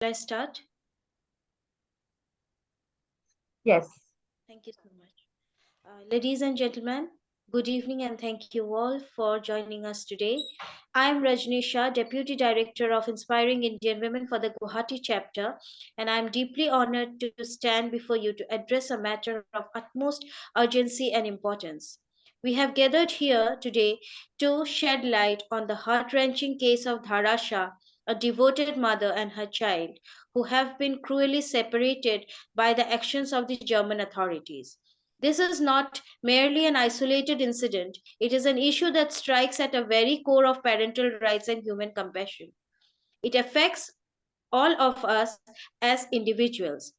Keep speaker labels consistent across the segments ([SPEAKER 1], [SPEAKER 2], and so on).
[SPEAKER 1] I start?
[SPEAKER 2] Yes.
[SPEAKER 1] Thank you so much. Ladies and gentlemen, good evening and thank you all for joining us today. I am Rajni Shah, Deputy Director of Inspiring Indian Women for the Guwahati chapter, and I am deeply honored to stand before you to address a matter of utmost urgency and importance. We have gathered here today to shed light on the heart wrenching case of Dhara Shah, a devoted mother and her child, who have been cruelly separated by the actions of the German authorities. This is not merely an isolated incident, it is an issue that strikes at a very core of parental rights and human compassion. It affects all of us as individuals,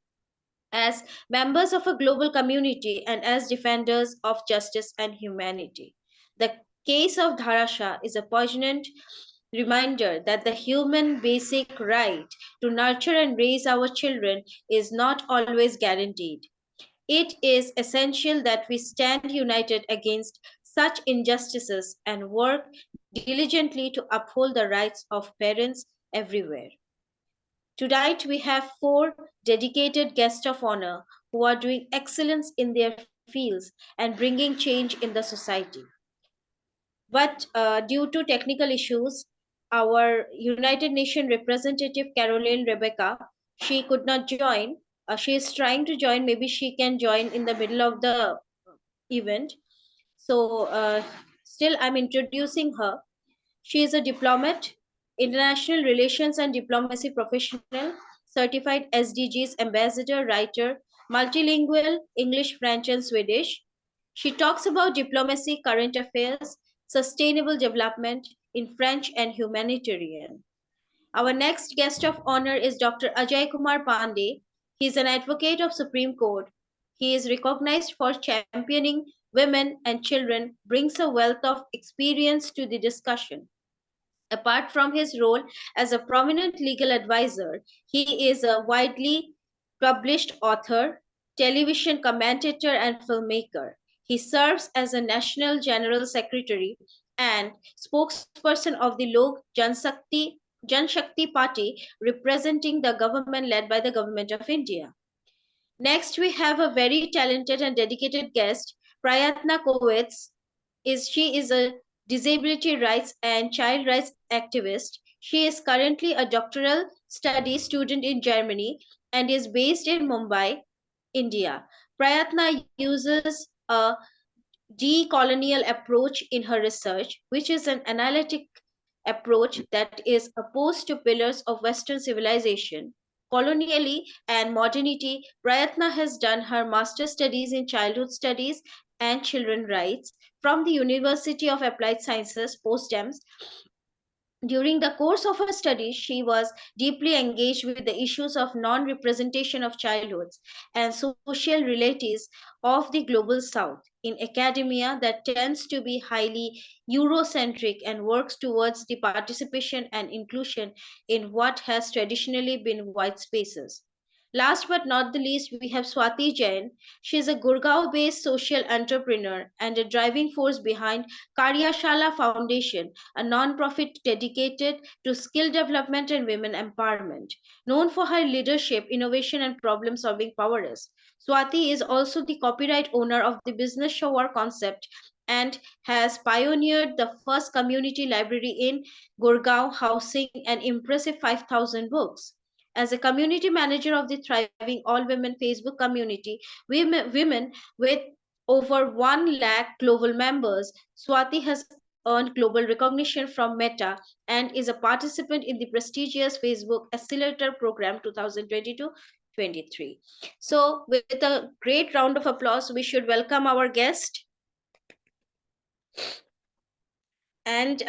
[SPEAKER 1] as members of a global community, and as defenders of justice and humanity. The case of Dharasha is a poignant reminder that the human basic right to nurture and raise our children is not always guaranteed. It is essential that we stand united against such injustices and work diligently to uphold the rights of parents everywhere. Tonight we have four dedicated guests of honor who are doing excellence in their fields and bringing change in the society. But due to technical issues, our United Nations representative Caroline Rebecca, she could not join. She is trying to join. Maybe she can join in the middle of the event. So still, I'm introducing her. She is a diplomat, international relations and diplomacy professional, certified SDGs ambassador, writer, multilingual English, French, and Swedish. She talks about diplomacy, current affairs, sustainable development in French, and humanitarian. Our next guest of honor is Dr. Ajay Kumar Pandey. He is an advocate of Supreme Court. He is recognized for championing women and children, brings a wealth of experience to the discussion. Apart from his role as a prominent legal advisor, he is a widely published author, television commentator, and filmmaker. He serves as a National General Secretary and spokesperson of the Jan Shakti Party, representing the government led by the Government of India. Next, we have a very talented and dedicated guest, Prayatna Kowets. She is a disability rights and child rights activist. She is currently a doctoral study student in Germany and is based in Mumbai, India. Prayatna uses a decolonial approach in her research, which is an analytic approach that is opposed to pillars of Western civilization. Colonially and modernity, Prayatna has done her master's studies in childhood studies and children rights from the University of Applied Sciences, PostDems. During the course of her studies, she was deeply engaged with the issues of non representation of childhoods and social realities of the global south in academia that tends to be highly Eurocentric and works towards the participation and inclusion in what has traditionally been white spaces. Last but not the least, we have Swati Jain. She is a Gurgaon based social entrepreneur and a driving force behind Karyashala Foundation, a non-profit dedicated to skill development and women empowerment. Known for her leadership, innovation, and problem solving prowess, Swati is also the copyright owner of the business shower concept and has pioneered the first community library in Gurgaon, housing an impressive 5,000 books. As a community manager of the thriving all women Facebook community, women with over 1 lakh global members, Swati has earned global recognition from Meta and is a participant in the prestigious Facebook Accelerator Program 2022-23. So, with a great round of applause, we should welcome our guest. And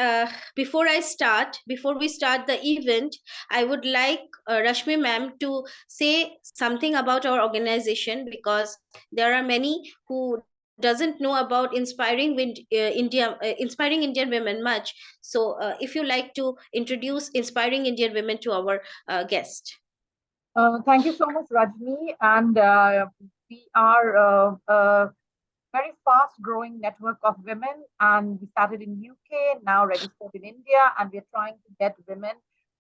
[SPEAKER 1] before we start the event, I would like Rashmi ma'am to say something about our organization because there are many who doesn't know about inspiring Indian women much. So, if you like to introduce inspiring Indian women to our guest.
[SPEAKER 2] Thank you so much, Rajni. And we are a very fast growing network of women. And we started in UK, now registered in India. And we're trying to get women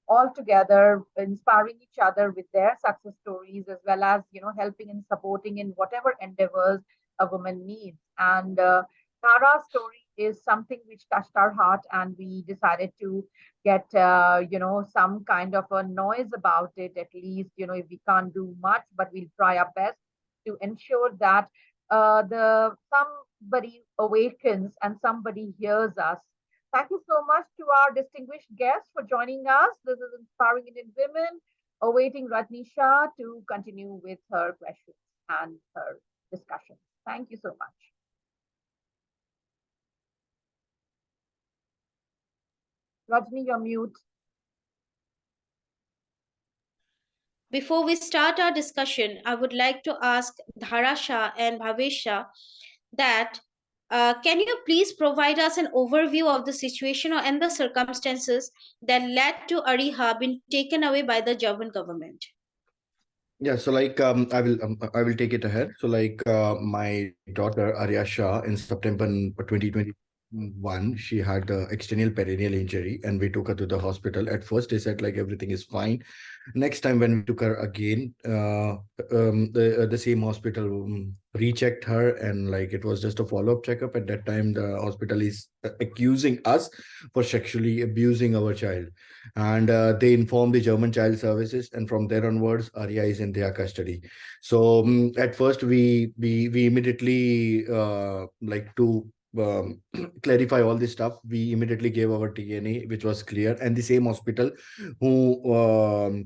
[SPEAKER 2] all together, inspiring each other with their success stories, as well as helping and supporting in whatever endeavors a woman needs. And Tara's story is something which touched our heart, and we decided to get some kind of a noise about it. At least, if we can't do much, but we'll try our best to ensure that the somebody awakens and somebody hears us. Thank you so much to our distinguished guests for joining us. This is Inspiring Indian Women, awaiting Ratnisha to continue with her questions and her discussion. Thank you so much. Rajni, you're mute.
[SPEAKER 1] Before we start our discussion, I would like to ask Dhara Shah and Bhavesh Shah that can you please provide us an overview of the situation and the circumstances that led to Ariha being taken away by the German government?
[SPEAKER 3] Yeah, so I will take it ahead. So my daughter Arya Shah in September 2021, she had external perineal injury, and we took her to the hospital. At first, they said like everything is fine. Next time when we took her again, the same hospital rechecked her, and like it was just a follow-up checkup. At that time, the hospital is accusing us for sexually abusing our child, and they informed the German Child Services, and from there onwards, Arya is in their custody. So at first, we immediately like to clarify all this stuff. We immediately gave our DNA, which was clear, and the same hospital who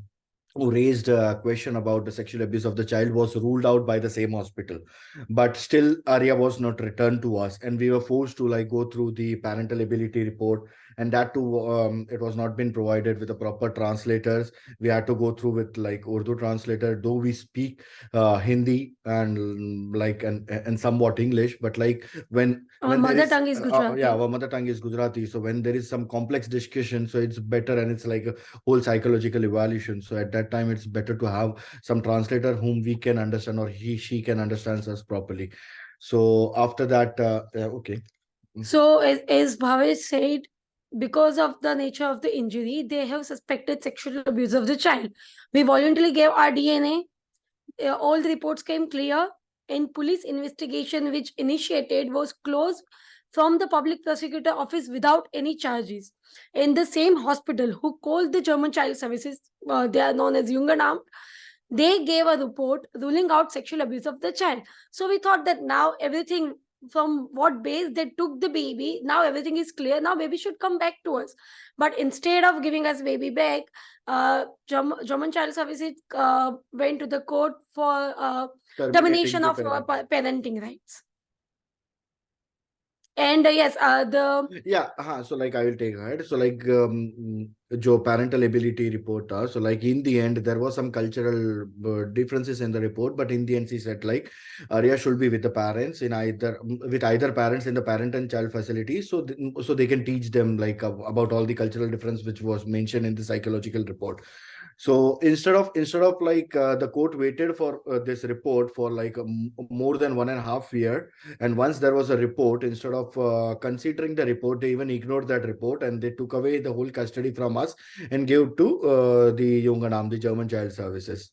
[SPEAKER 3] who raised a question about the sexual abuse of the child was ruled out by the same hospital. But still Arya was not returned to us, and we were forced to like go through the parental ability report, and that too it was not been provided with the proper translators. We had to go through with like Urdu translator, though we speak Hindi and and somewhat English, but like
[SPEAKER 4] Our mother tongue is Gujarati.
[SPEAKER 3] our mother tongue is Gujarati, so when there is some complex discussion, so it's better, and it's like a whole psychological evaluation. So at that time, it's better to have some translator whom we can understand, or she can understand us properly. So after that, okay.
[SPEAKER 4] So, as Bhavesh said, because of the nature of the injury, they have suspected sexual abuse of the child. We voluntarily gave our DNA. All the reports came clear, and police investigation, which initiated, was closed from the public prosecutor office without any charges. In the same hospital, who called the German Child Services, they are known as Jungendamt, they gave a report ruling out sexual abuse of the child. So we thought that now everything, from what base they took the baby, now everything is clear, now baby should come back to us. But instead of giving us baby back, German Child Services went to the court for termination of parenting rights. And yes,
[SPEAKER 3] so like I will take ahead. So like jo parental ability report so like in the end there was some cultural differences in the report, but in the end she said like Arya should be with the parents in either parents in the parent and child facility, so so they can teach them like about all the cultural difference which was mentioned in the psychological report. So instead of like the court waited for this report for like more than 1.5 years, and once there was a report, instead of considering the report, they even ignored that report, and they took away the whole custody from us and gave to the Jungendamt, the German Child Services.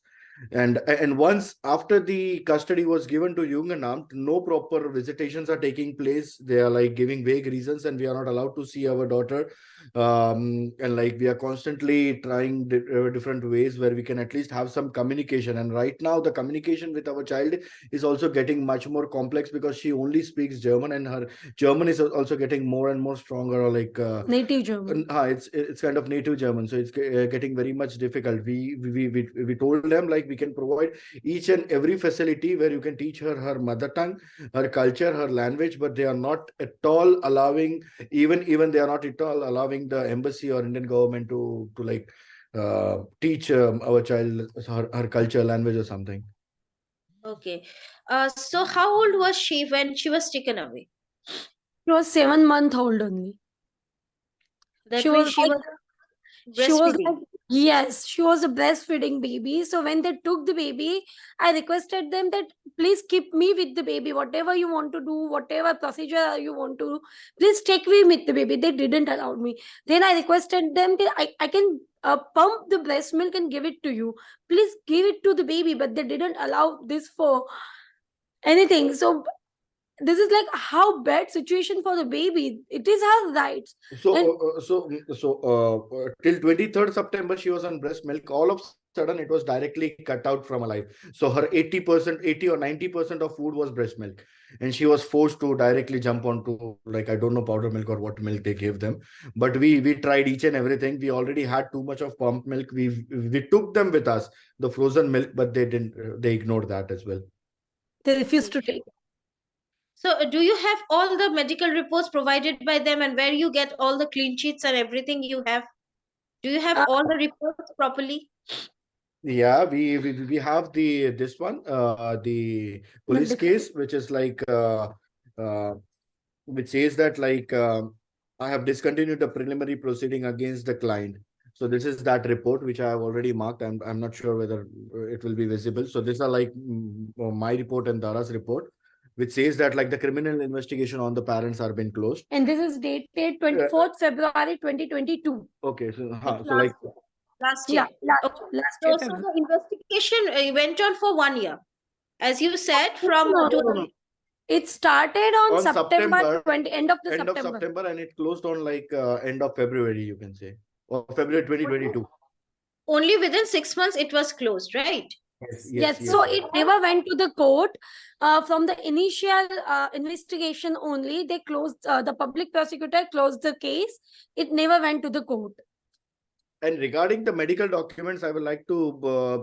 [SPEAKER 3] And once after the custody was given to Jungendamt, no proper visitations are taking place. They are like giving vague reasons, and we are not allowed to see our daughter. And like we are constantly trying different ways where we can at least have some communication. And right now, the communication with our child is also getting much more complex because she only speaks German, and her German is also getting more and more stronger, or like
[SPEAKER 4] native German.
[SPEAKER 3] It's kind of native German, so it's getting very much difficult. We told them like we can provide each and every facility where you can teach her her mother tongue, her culture, her language, but they are not at all allowing, even they are not at all allowing the embassy or Indian government to like teach our child her culture, language, or something.
[SPEAKER 1] Okay. So how old was she when she was taken away?
[SPEAKER 4] She was 7 months old only.
[SPEAKER 1] That
[SPEAKER 4] She
[SPEAKER 1] means
[SPEAKER 4] was
[SPEAKER 1] she
[SPEAKER 4] like
[SPEAKER 1] was
[SPEAKER 4] she was
[SPEAKER 1] breastfeeding.
[SPEAKER 4] like Yes, she was a breastfeeding baby. So when they took the baby, I requested them that please keep me with the baby. Whatever you want to do, whatever procedure you want to do, please take me with the baby. They didn't allow me. Then I requested them that I can pump the breast milk and give it to you. Please give it to the baby. But they didn't allow this for anything. So this is like how bad situation for the baby. It is her rights.
[SPEAKER 3] So,
[SPEAKER 4] And
[SPEAKER 3] till 23rd September, she was on breast milk. All of a sudden, it was directly cut out from her life. So her 80%, 80 or 90% of food was breast milk. And she was forced to directly jump onto, like, I don't know, powder milk or what milk they gave them. But we tried each and everything. We already had too much of pump milk. We took them with us, the frozen milk, but they didn't, they ignored that as well.
[SPEAKER 4] they refused to take.
[SPEAKER 1] So, do you have all the medical reports provided by them, and where you get all the clean sheets and everything you have? Do you have
[SPEAKER 4] Uh,
[SPEAKER 1] all the reports properly?
[SPEAKER 3] Yeah, we have this one, the police case, which is like uh, which says that like I have discontinued the preliminary proceeding against the client. So this is that report which I have already marked. I'm not sure whether it will be visible. So these are like my report and Dara's report, which says that like the criminal investigation on the parents are been closed.
[SPEAKER 4] And this is dated 24th February 2022.
[SPEAKER 3] Okay, so
[SPEAKER 1] It's
[SPEAKER 3] so like
[SPEAKER 1] last
[SPEAKER 4] Yeah,
[SPEAKER 1] year. Okay.
[SPEAKER 4] last year
[SPEAKER 1] So,
[SPEAKER 4] February.
[SPEAKER 1] the investigation went on for 1 year, as you said, from
[SPEAKER 4] No,
[SPEAKER 3] no, no, no.
[SPEAKER 4] it started on
[SPEAKER 3] On
[SPEAKER 4] September
[SPEAKER 3] September,
[SPEAKER 4] 20, end of the
[SPEAKER 3] end of
[SPEAKER 4] September.
[SPEAKER 3] September, and it closed on like end of February, you can say, or February 2022.
[SPEAKER 1] only within 6 months it was closed, right?
[SPEAKER 4] Yes,
[SPEAKER 3] Yes.
[SPEAKER 4] so it never went to the court. From the initial investigation only, they closed, the public prosecutor closed the case. It never went to the court.
[SPEAKER 3] And regarding the medical documents, I would like to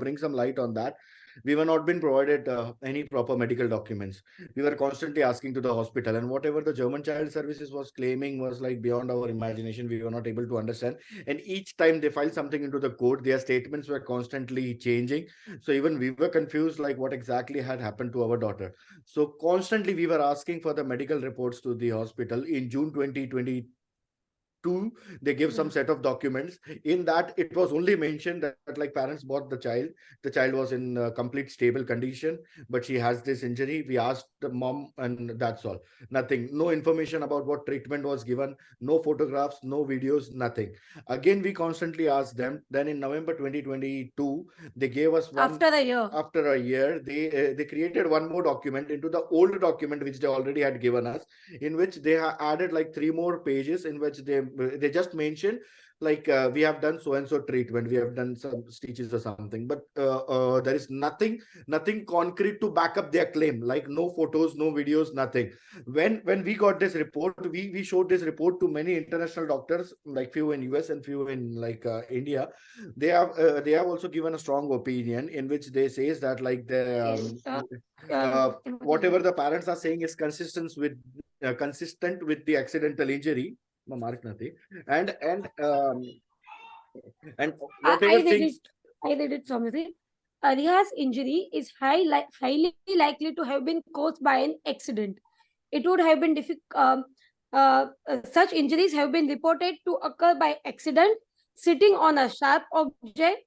[SPEAKER 3] bring some light on that. We were not been provided any proper medical documents. We were constantly asking to the hospital, and whatever the German Child Services was claiming was like beyond our imagination. We were not able to understand. And each time they filed something into the court, their statements were constantly changing. So even we were confused, like what exactly had happened to our daughter. So constantly we were asking for the medical reports to the hospital. In June 2020, they give some set of documents. In that it was only mentioned that like parents bought the child was in complete stable condition, but she has this injury. We asked the mom, and that's all. Nothing, no information about what treatment was given, no photographs, no videos, nothing. Again we constantly asked them. Then in November 2022 they gave us one.
[SPEAKER 4] After a year.
[SPEAKER 3] After a year, they created one more document into the old document which they already had given us, in which they added like 3 more pages, in which they just mentioned like we have done so and so treatment, we have done some stitches or something, but there is nothing concrete to back up their claim, like no photos, no videos, nothing. When we got this report, we showed this report to many international doctors, like few in US and few in like India. They have also given a strong opinion in which they says that like the whatever the parents are saying is consistent with the accidental injury. Mark nothing. And whatever
[SPEAKER 4] I read
[SPEAKER 3] things.
[SPEAKER 4] it. I read it from it. Ariha's injury is highly likely to have been caused by an accident. It would have been such injuries have been reported to occur by accident, sitting on a sharp object,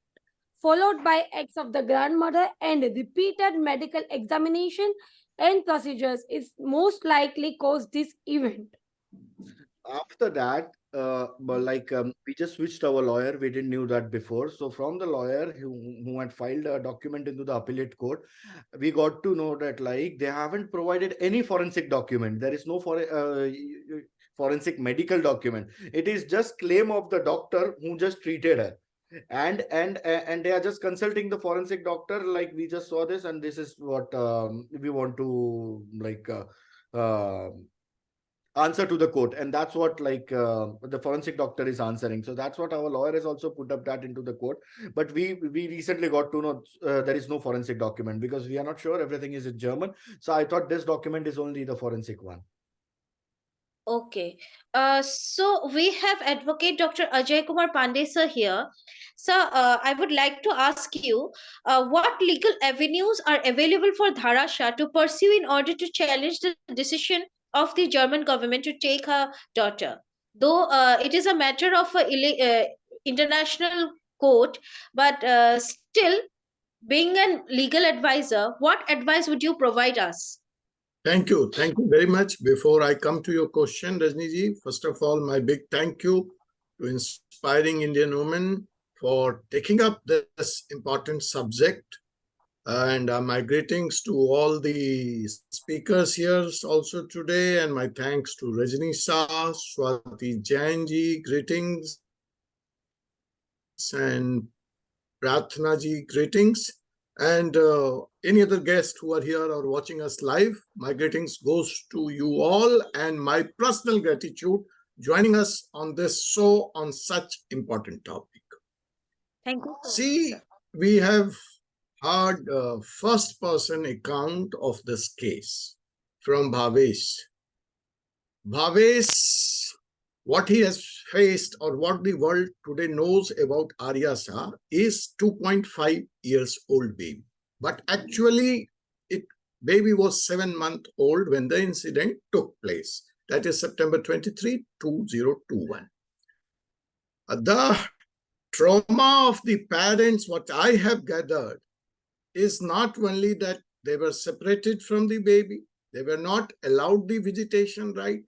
[SPEAKER 4] followed by acts of the grandmother, and repeated medical examination and procedures is most likely caused this event.
[SPEAKER 3] After that, but like we just switched our lawyer. We didn't knew that before. So from the lawyer who had filed a document into the appellate court, we got to know that like they haven't provided any forensic document. There is no forensic medical document. It is just claim of the doctor who just treated her. And they are just consulting the forensic doctor, like we just saw this and this is what we want to like answer to the court, and that's what like the forensic doctor is answering. So that's what our lawyer has also put up that into the court. But we recently got to know there is no forensic document, because we are not sure, everything is in German. So I thought this document is only the forensic one.
[SPEAKER 1] Okay. So we have Advocate Dr. Ajay Kumar Pandey sir here. Sir, I would like to ask you, what legal avenues are available for Dhara Shah to pursue in order to challenge the decision of the German government to take her daughter? Though it is a matter of international court, but still, being a legal advisor, what advice would you provide us?
[SPEAKER 5] Thank you. Thank you very much. Before I come to your question, Rajni, first of all, my big thank you to Inspiring Indian Women for taking up this important subject. And my greetings to all the speakers here also today. And my thanks to Rajni Shah, Swati Jainji, greetings. And Prathna ji, greetings. And any other guests who are here or watching us live, my greetings goes to you all and my personal gratitude joining us on this show on such important topic.
[SPEAKER 1] Thank you.
[SPEAKER 5] See, we have heard first-person account of this case from Bhavesh. Bhavesh, what he has faced or what the world today knows about Ariha is 2.5 years old baby. But actually, baby was 7 months old when the incident took place. That is September 23, 2021. The trauma of the parents, what I have gathered, is not only that they were separated from the baby, they were not allowed the visitation right.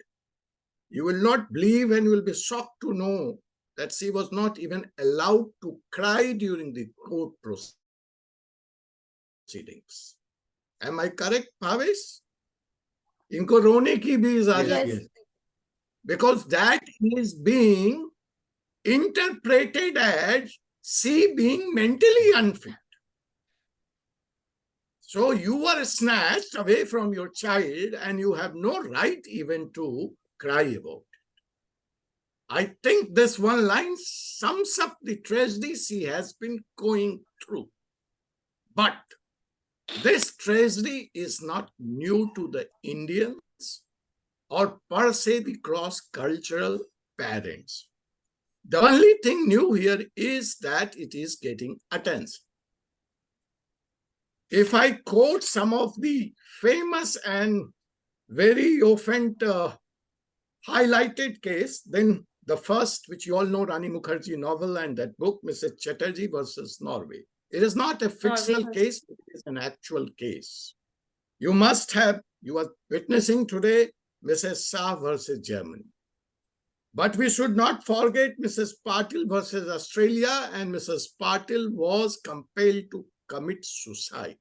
[SPEAKER 5] You will not believe and you will be shocked to know that she was not even allowed to cry during the court proceedings. Am I correct, Bhavesh? Inko rone ki bhi ijazat hai. Because that is being interpreted as she being mentally unfit. So you are snatched away from your child and you have no right even to cry about it. I think this one line sums up the tragedy she has been going through. But this tragedy is not new to the Indians or per se the cross-cultural parents. The only thing new here is that it is getting attention. If I quote some of the famous and very often highlighted case, then the first, which you all know, Rani Mukherjee novel and that book, Mrs. Chatterjee versus Norway. It is not a fictional case, it is an actual case. You are witnessing today Mrs. Shah versus Germany. But we should not forget Mrs. Patil versus Australia, and Mrs. Patil was compelled to commit suicide.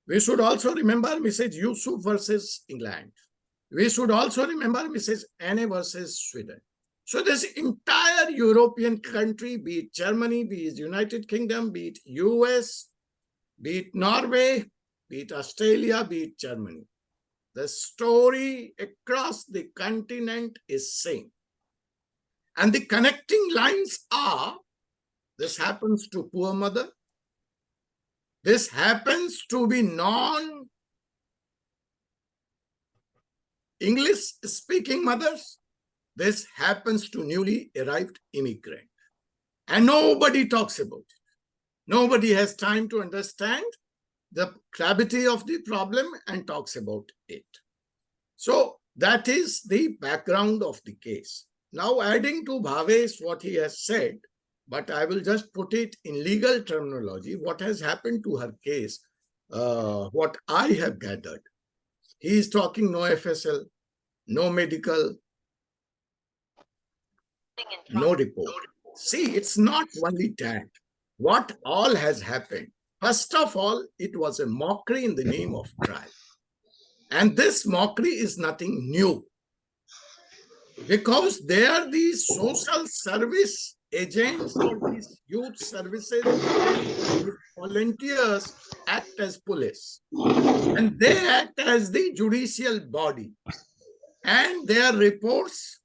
[SPEAKER 5] We should also remember Mrs. Yusuf versus England. We should also remember Mrs. Anne versus Sweden. So this entire European country, be it Germany, be it United Kingdom, be it US, be it Norway, be it Australia, be it Germany, the story across the continent is same. And the connecting lines are, this happens to poor mother, this happens to be non-English speaking mothers, this happens to newly arrived immigrant. And nobody talks about it. Nobody has time to understand the gravity of the problem and talks about it. So that is the background of the case. Now adding to Bhavesh what he has said, but I will just put it in legal terminology, what has happened to her case, what I have gathered. He is talking no FSL, no medical, no report. See, it's not only that. What all has happened? First of all, it was a mockery in the name of trial. And this mockery is nothing new. Because they are these social service agents or these youth services, these volunteers act as police. And they act as the judicial body. And their reports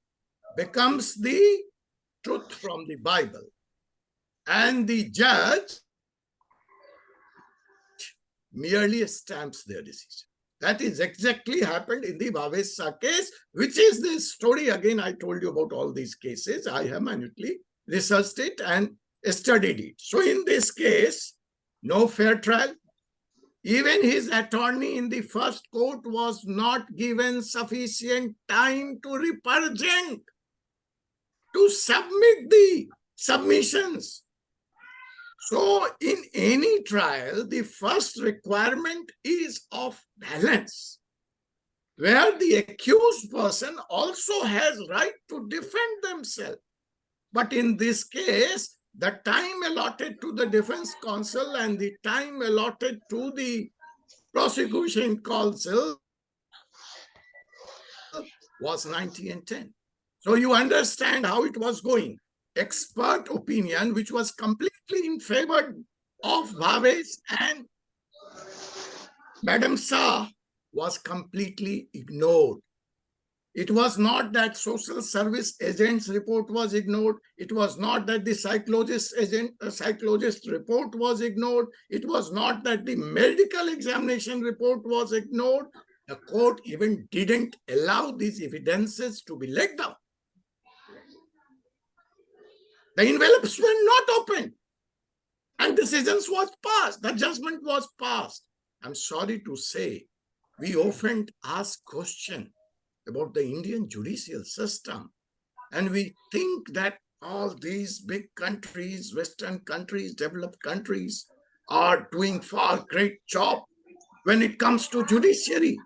[SPEAKER 5] becomes the truth from the Bible. And the judge merely stamps their decision. That is exactly happened in the Bhavesh Shah case, which is the story. Again, I told you about all these cases. I have minutely researched it and studied it. So in this case, no fair trial. Even his attorney in the first court was not given sufficient time to represent. to submit the submissions. So in any trial, the first requirement is of balance, where the accused person also has right to defend themselves. But in this case, the time allotted to the defense counsel and the time allotted to the prosecution counsel was 90 and 10. So you understand how it was going. Expert opinion, which was completely in favor of Bhavesh and Madam Shah, was completely ignored. It was not that social service agent's report was ignored. It was not that the psychologist report was ignored. It was not that the medical examination report was ignored. The court even didn't allow these evidences to be let down. The envelopes were not opened, and decisions was passed. The judgment was passed. I'm sorry to say, we often ask questions about the Indian judicial system, and we think that all these big countries, Western countries, developed countries, are doing far great job when it comes to judiciary.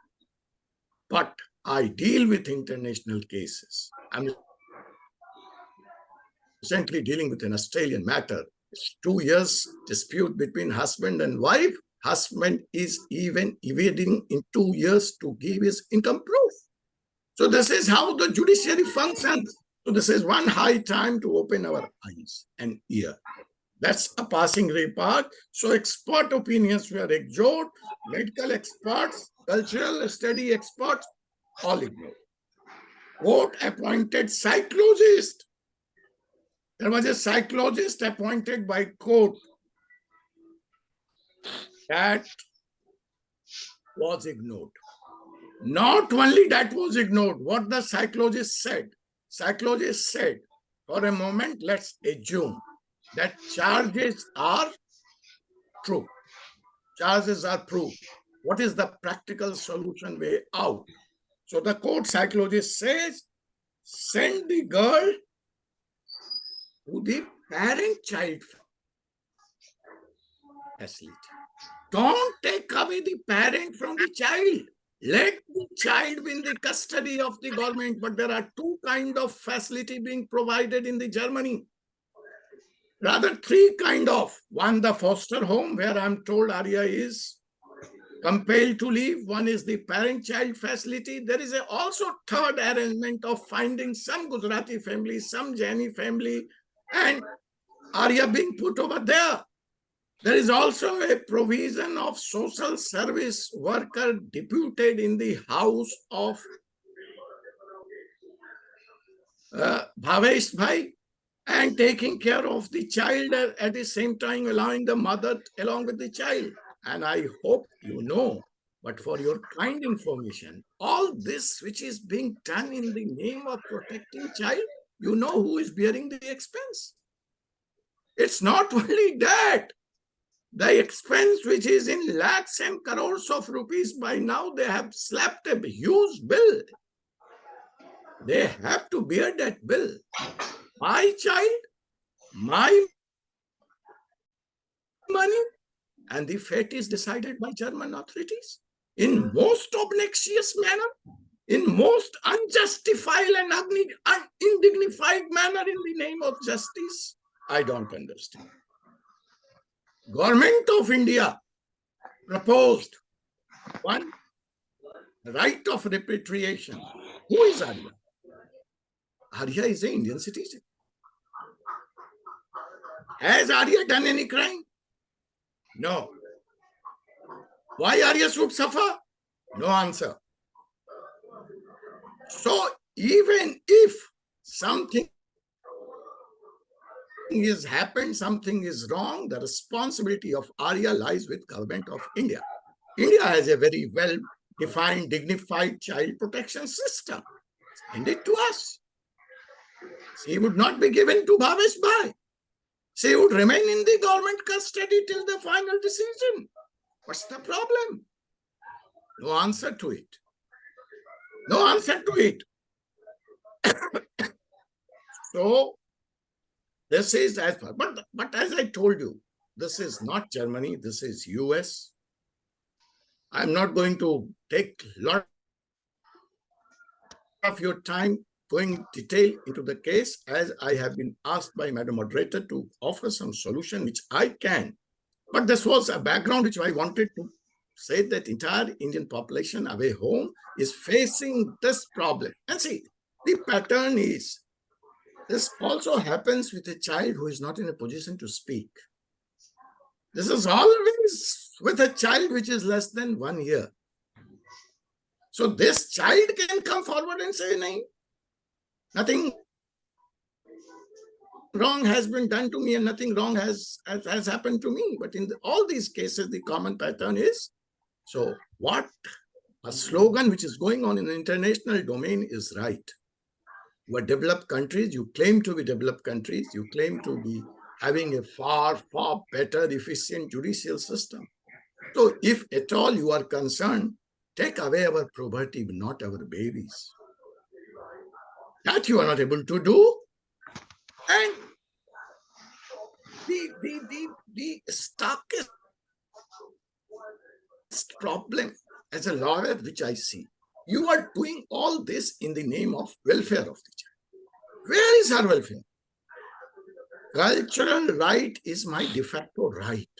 [SPEAKER 5] But I deal with international cases. I'm recently dealing with an Australian matter. It's 2 years dispute between husband and wife. Husband is even evading in 2 years to give his income proof. So this is how the judiciary functions. So this is one high time to open our eyes and ear. That's a passing remark. So expert opinions were ignored, medical experts, cultural study experts, all ignored. Court appointed psychologist. There was a psychologist appointed by court. That was ignored. Not only that was ignored, what the psychologist said. Psychologist said, for a moment, let's assume that charges are true. Charges are proved. What is the practical solution way out? So the court psychologist says, send the girl to the parent-child facility. Don't take away the parent from the child. Let the child be in the custody of the government. But there are two kinds of facility being provided in the Germany. Rather, three kind of. One, the foster home, where I'm told Ariha is compelled to leave. One is the parent-child facility. There is also third arrangement of finding some Gujarati family, some Jaini family, and Ariha being put over there. There is also a provision of social service worker deputed in the house of Bhavesh Bhai and taking care of the child at the same time allowing the mother along with the child. And I hope you know, but for your kind information, all this which is being done in the name of protecting child, you know who is bearing the expense. It's not only that. The expense which is in lakhs and crores of rupees, by now they have slapped a huge bill. They have to bear that bill. My child, my money, and the fate is decided by German authorities in most obnoxious manner, in most unjustified and undignified manner in the name of justice. I don't understand. Government of India proposed one, right of repatriation. Who is Ariha? Ariha is an Indian citizen. Has Ariha done any crime? No. Why Ariha should suffer? No answer. So even if something is happened, something is wrong, the responsibility of Ariha lies with government of India. India has a very well-defined, dignified child protection system. Send it to us. She would not be given to Bhavesh Bhai. She would remain in the government custody till the final decision. What's the problem? No answer to it. No answer to it. So this is as far, but as I told you, this is not Germany, this is US. I'm not going to take a lot of your time going detail into the case, as I have been asked by Madam Moderator to offer some solution, which I can. But this was a background which I wanted to say, that entire Indian population away home is facing this problem. And see, the pattern is, this also happens with a child who is not in a position to speak. This is always with a child which is less than 1 year. So this child can come forward and say, "No, nothing wrong has been done to me and nothing wrong has happened to me." But in all these cases, the common pattern is, so what a slogan which is going on in the international domain is right. You are developed countries, you claim to be developed countries, you claim to be having a far, far better, efficient judicial system. So if at all you are concerned, take away our property, not our babies. That you are not able to do. And the starkest problem as a lawyer, which I see, you are doing all this in the name of welfare of the child. Where is our welfare? Cultural right is my de facto right.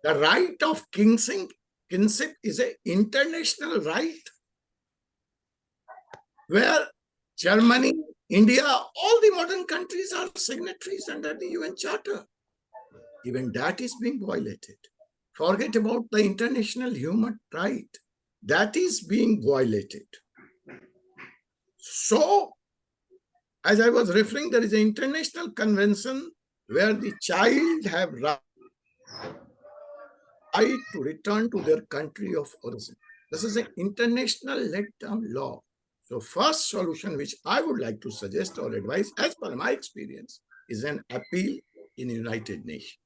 [SPEAKER 5] The right of kinship is an international right, where Germany, India, all the modern countries are signatories under the UN Charter. Even that is being violated. Forget about the international human right. That is being violated. So, as I was referring, there is an international convention where the child have right to return to their country of origin. This is an international laid-down law. So first solution which I would like to suggest or advise, as per my experience, is an appeal in United Nations.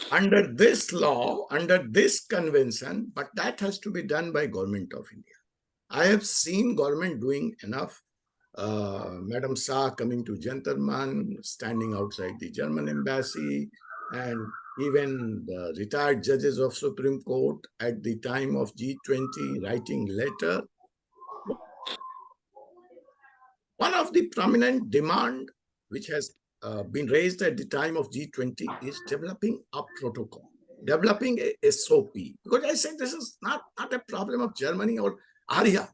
[SPEAKER 5] Under this law, under this convention, but that has to be done by Government of India. I have seen government doing enough. Madam Shah coming to Gentleman, standing outside the German embassy, and even the retired judges of Supreme Court at the time of G20 writing letter. One of the prominent demand which has been raised at the time of G20 is developing a protocol, developing a SOP. Because I said this is not a problem of Germany or Ariha.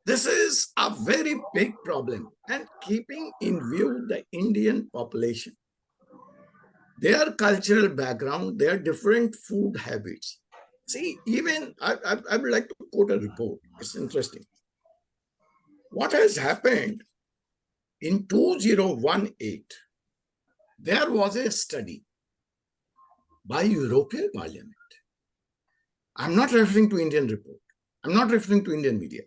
[SPEAKER 5] This is a very big problem. And keeping in view the Indian population, their cultural background, their different food habits. See, even I would like to quote a report. It's interesting. What has happened in 2018, there was a study by European Parliament. I'm not referring to Indian report. I'm not referring to Indian media.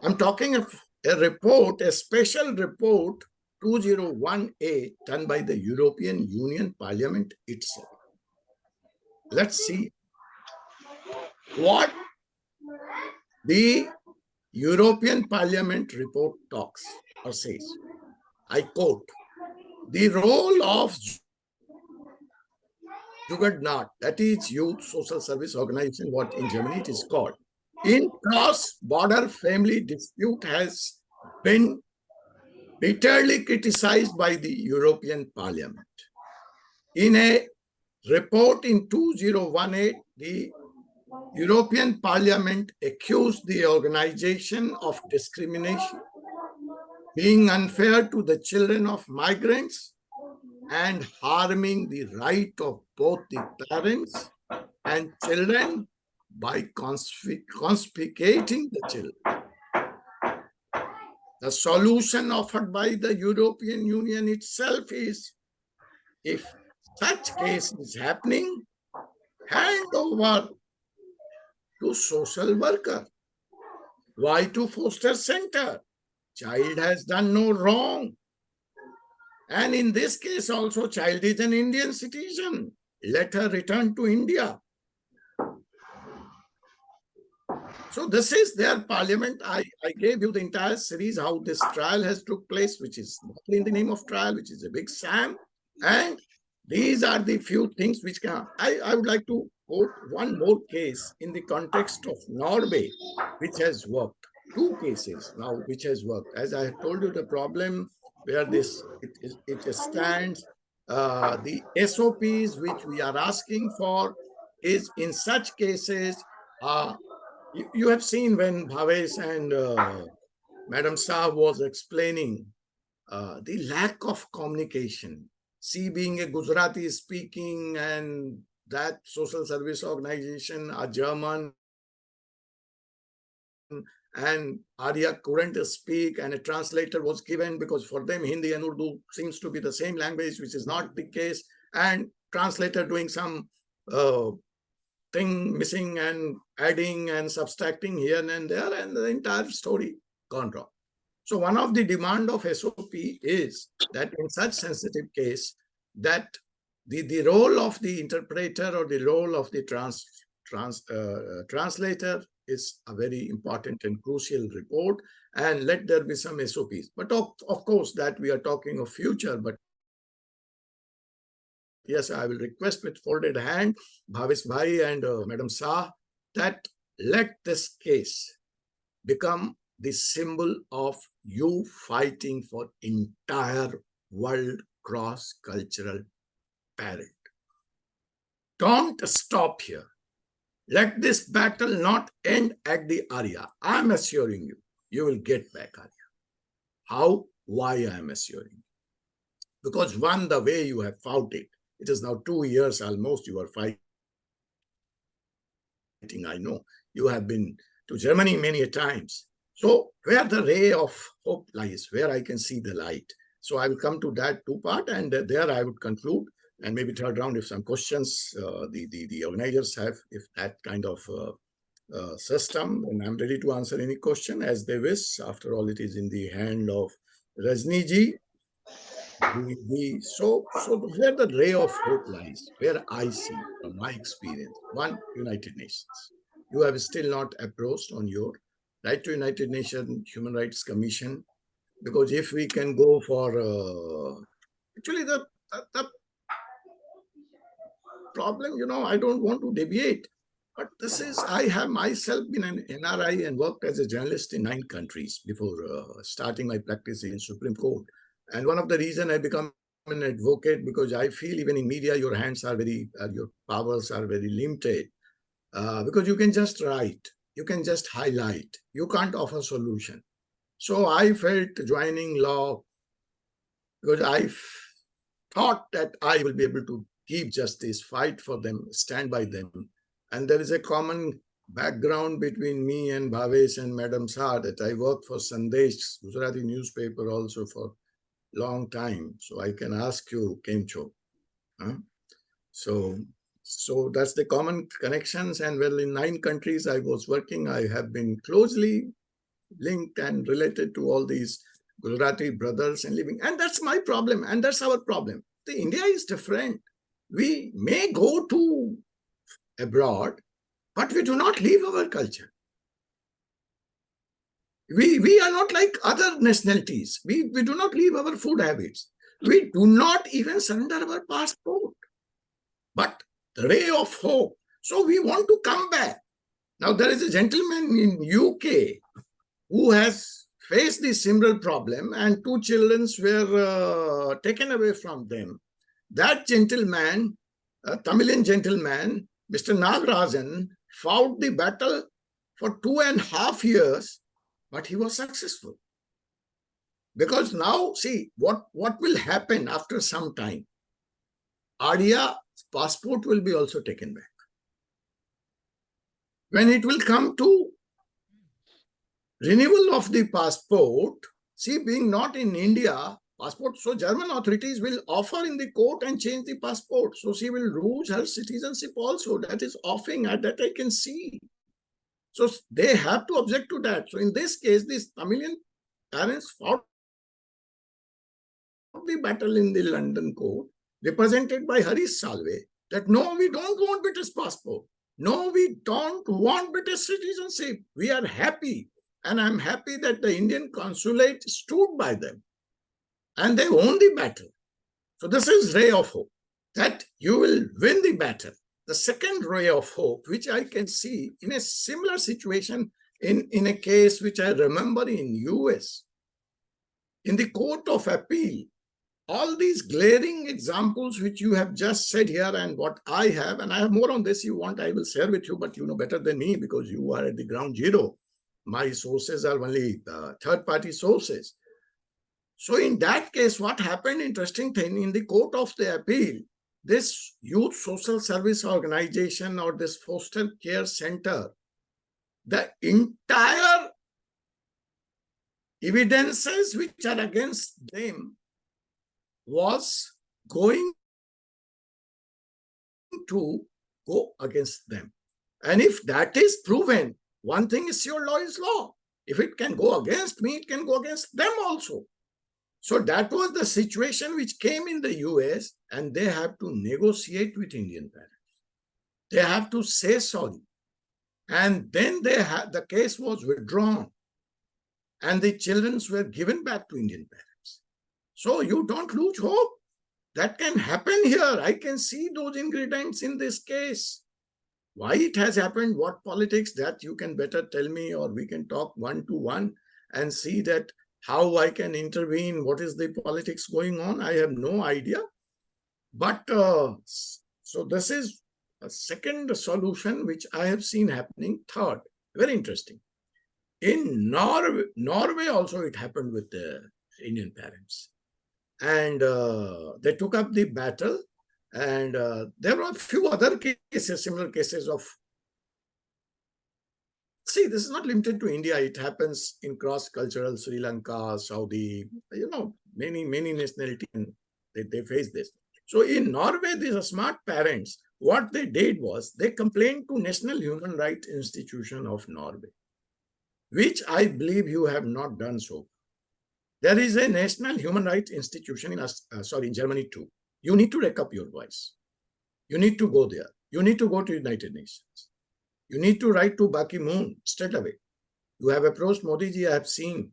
[SPEAKER 5] I'm talking of a report, a special report, 2018, done by the European Union Parliament itself. Let's see what the European Parliament report talks or says. I quote, "The role of Jugendamt, that is Youth Social Service Organization, what in Germany it is called, in cross-border family dispute has been bitterly criticized by the European Parliament. In a report in 2018, the European Parliament accused the organization of discrimination, being unfair to the children of migrants, and harming the right of both the parents and children by confiscating the children. The solution offered by the European Union itself is, if such case is happening, hand over to social worker. Why to foster center? Child has done no wrong. And in this case also, child is an Indian citizen. Let her return to India. So this is their parliament. I gave you the entire series, how this trial has took place, which is not in the name of trial, which is a big sham. And these are the few things which can, I would like to quote one more case in the context of Norway, which has worked. Two cases now, which has worked. As I told you, the problem where it stands, the SOPs which we are asking for is in such cases, you have seen when Bhavesh and Madam Saab was explaining the lack of communication. See, being a Gujarati speaking and that social service organization, a German, and Ariha couldn't speak, and a translator was given because for them Hindi and Urdu seems to be the same language, which is not the case, and translator doing some thing missing and adding and subtracting here and there, and the entire story gone wrong. So one of the demand of SOP is that in such sensitive case, that the role of the interpreter or the role of the translator is a very important and crucial report, and let there be some SOPs. But of course that we are talking of future, but yes, I will request with folded hand, Bhavesh Bhai and Madam Shah, that let this case become the symbol of you fighting for entire world cross-cultural parent. Don't stop here. Let this battle not end at the Ariha. I'm assuring you, you will get back Ariha. How? Why I am assuring you? Because one, the way you have fought it, it is now 2 years almost you are fighting. I know you have been to Germany many a times. So where the ray of hope lies, where I can see the light. So I will come to that two part, and there I would conclude, and maybe third round if some questions the organizers have, if that kind of system, and I'm ready to answer any question as they wish. After all, it is in the hand of Rajni ji. So where the ray of hope lies, where I see from my experience, one, United Nations. You have still not approached on your right to United Nations Human Rights Commission, because if we can go for actually the problem, I don't want to deviate, but this is, I have myself been an NRI and worked as a journalist in 9 countries before starting my practice in Supreme Court. And one of the reasons I become an advocate, because I feel even in media, your hands are your powers are very limited, because you can just write, you can just highlight, you can't offer solution. So I felt joining law because I thought that I will be able to give justice, fight for them, stand by them. And there is a common background between me and Bhavesh and Madam Shah, that I worked for Sandesh, Gujarati newspaper also for long time. So I can ask you, Kemcho. Huh? So that's the common connections. And well, in 9 countries I was working, I have been closely linked and related to all these Gujarati brothers and living. And that's my problem. And that's our problem. The India is different. We may go to abroad, but we do not leave our culture. We are not like other nationalities. We do not leave our food habits. We do not even surrender our passport. But the ray of hope. So we want to come back. Now there is a gentleman in UK who has faced this similar problem, and 2 children were taken away from them. That gentleman, a Tamilian gentleman, Mr. Nagarajan, fought the battle for 2.5 years, but he was successful. Because now, see, what will happen after some time? Ariha's passport will be also taken back. When it will come to renewal of the passport, see, being not in India, passport, so German authorities will offer in the court and change the passport. So she will lose her citizenship also. That is offering, that I can see. So they have to object to that. So in this case, these Tamilian parents fought the battle in the London court, represented by Harish Salve, that no, we don't want British passport. No, we don't want British citizenship. We are happy. And I'm happy that the Indian consulate stood by them. And they won the battle. So this is ray of hope, that you will win the battle. The second ray of hope, which I can see in a similar situation in a case which I remember in US, in the Court of Appeal, all these glaring examples which you have just said here and what I have, and I have more on this you want, I will share with you, but you know better than me because you are at the ground zero. My sources are only third-party sources. So in that case, what happened, interesting thing, in the Court of the Appeal, this youth social service organization or this foster care center, the entire evidences which are against them was going to go against them. And if that is proven, one thing is sure, law is law. If it can go against me, it can go against them also. So that was the situation which came in the US, and they have to negotiate with Indian parents. They have to say sorry. And then the case was withdrawn and the children were given back to Indian parents. So you don't lose hope. That can happen here. I can see those ingredients in this case. Why it has happened, what politics, that you can better tell me, or we can talk one-to-one and see that how I can intervene, what is the politics going on. I have no idea. But so this is a second solution which I have seen happening. Third, very interesting. In Norway also it happened with the Indian parents. And they took up the battle. And there were a few other cases, similar cases of... See, this is not limited to India. It happens in cross-cultural Sri Lanka, Saudi, many nationalities, they face this. So in Norway, these are smart parents. What they did was they complained to National Human Rights Institution of Norway, which I believe you have not done so. There is a National Human Rights Institution in Germany too. You need to rake up your voice. You need to go there. You need to go to United Nations. You need to write to Baki Moon straight away. You have approached Modi ji, I have seen.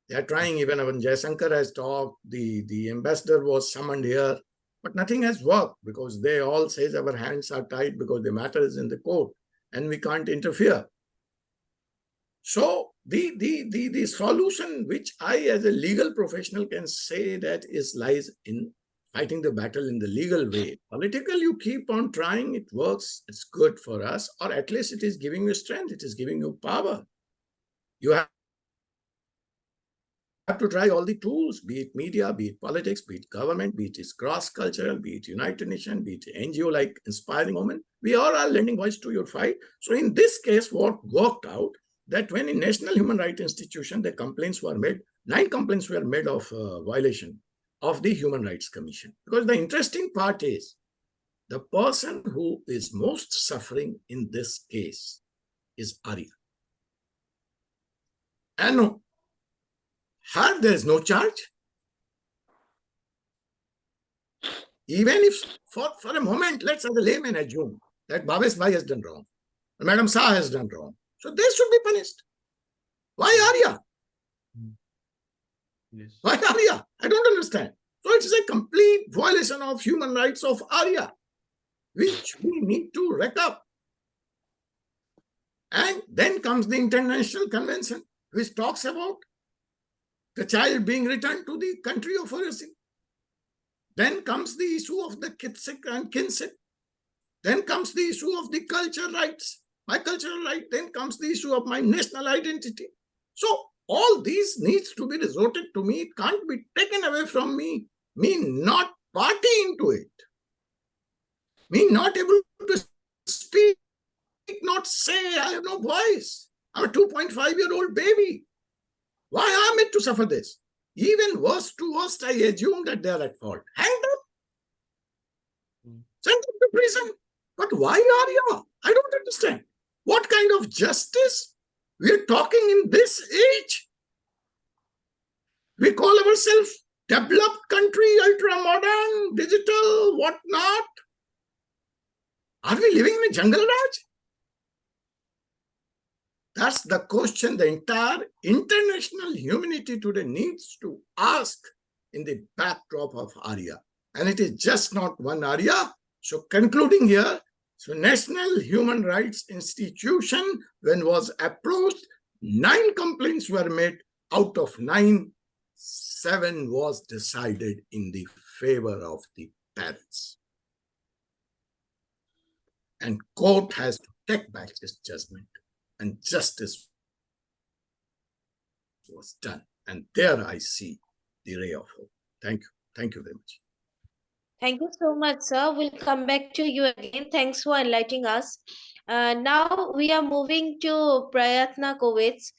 [SPEAKER 5] They are trying, even when Jaishankar has talked, the ambassador was summoned here, but nothing has worked because they all say our hands are tied because the matter is in the court and we can't interfere. So the solution which I as a legal professional can say that lies in fighting the battle in the legal way. Political, you keep on trying, it works, it's good for us, or at least it is giving you strength, it is giving you power. You have to try all the tools, be it media, be it politics, be it government, be it cross-cultural, be it United Nations, be it NGO like Inspiring Women. We all are lending voice to your fight. So in this case, what worked out, that when in National Human Rights Institution, the complaints were made, 9 complaints were made of violation of the Human Rights Commission. Because the interesting part is, the person who is most suffering in this case is Ariha. And her, there is no charge. Even if, for a moment, let's as a layman assume that Bhavesh Bhai has done wrong, or Madam Shah has done wrong. So they should be punished. Why Ariha?
[SPEAKER 3] Yes.
[SPEAKER 5] Why Ariha? I don't understand. So it is a complete violation of human rights of Ariha, which we need to wreck up. And then comes the International Convention, which talks about the child being returned to the country of origin. Then comes the issue of the Kitsik and Kinship. Then comes the issue of the cultural rights, my cultural right. Then comes the issue of my national identity. So all these needs to be resorted to me. It can't be taken away from me. Me not party into it. Me not able to speak, not say, I have no voice. I'm a 2.5-year-old baby. Why am I to suffer this? Even worse to worst, I assume that they are at fault. Hang them. Send them to prison. But why Ariha? I don't understand. What kind of justice? We are talking in this age. We call ourselves developed country, ultra-modern, digital, whatnot. Are we living in a jungle, Raj? That's the question the entire international humanity today needs to ask in the backdrop of Ariha. And it is just not one Ariha. So concluding here, so National Human Rights Institution, when was approached, 9 complaints were made. Out of 9, 7 was decided in the favor of the parents. And court has to take back this judgment, and justice was done. And there I see the ray of hope. Thank you. Thank you very much.
[SPEAKER 1] Thank you so much, sir. We'll come back to you again. Thanks for enlightening us. Now we are moving to Prayatna Kovitz.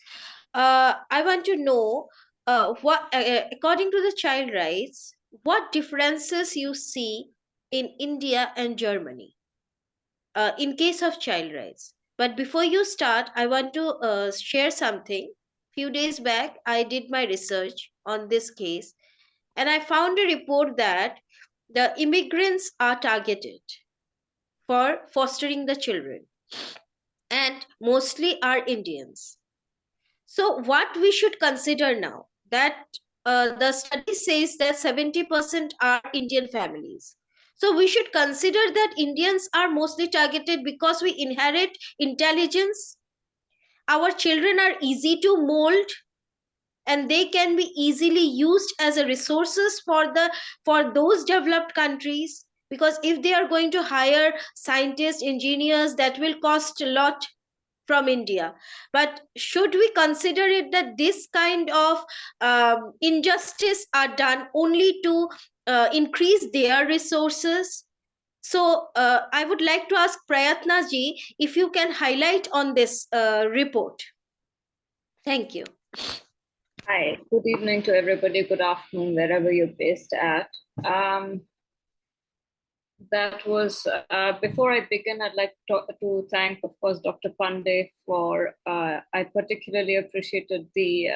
[SPEAKER 1] I want to know according to the child rights, what differences you see in India and Germany in case of child rights. But before you start, I want to share something. Few days back, I did my research on this case, and I found a report that the immigrants are targeted for fostering the children, and mostly are Indians. So, what we should consider now that the study says that 70% are Indian families. So, we should consider that Indians are mostly targeted because we inherit intelligence. Our children are easy to mold, and they can be easily used as a resources for those developed countries, because if they are going to hire scientists, engineers, that will cost a lot from India. But should we consider it that this kind of injustice are done only to increase their resources? So I would like to ask Prayatna ji if you can highlight on this report. Thank you.
[SPEAKER 6] Hi, good evening to everybody. Good afternoon, wherever you're based at. That was, before I begin, I'd like to thank, of course, Dr. Pandey for, I particularly appreciated the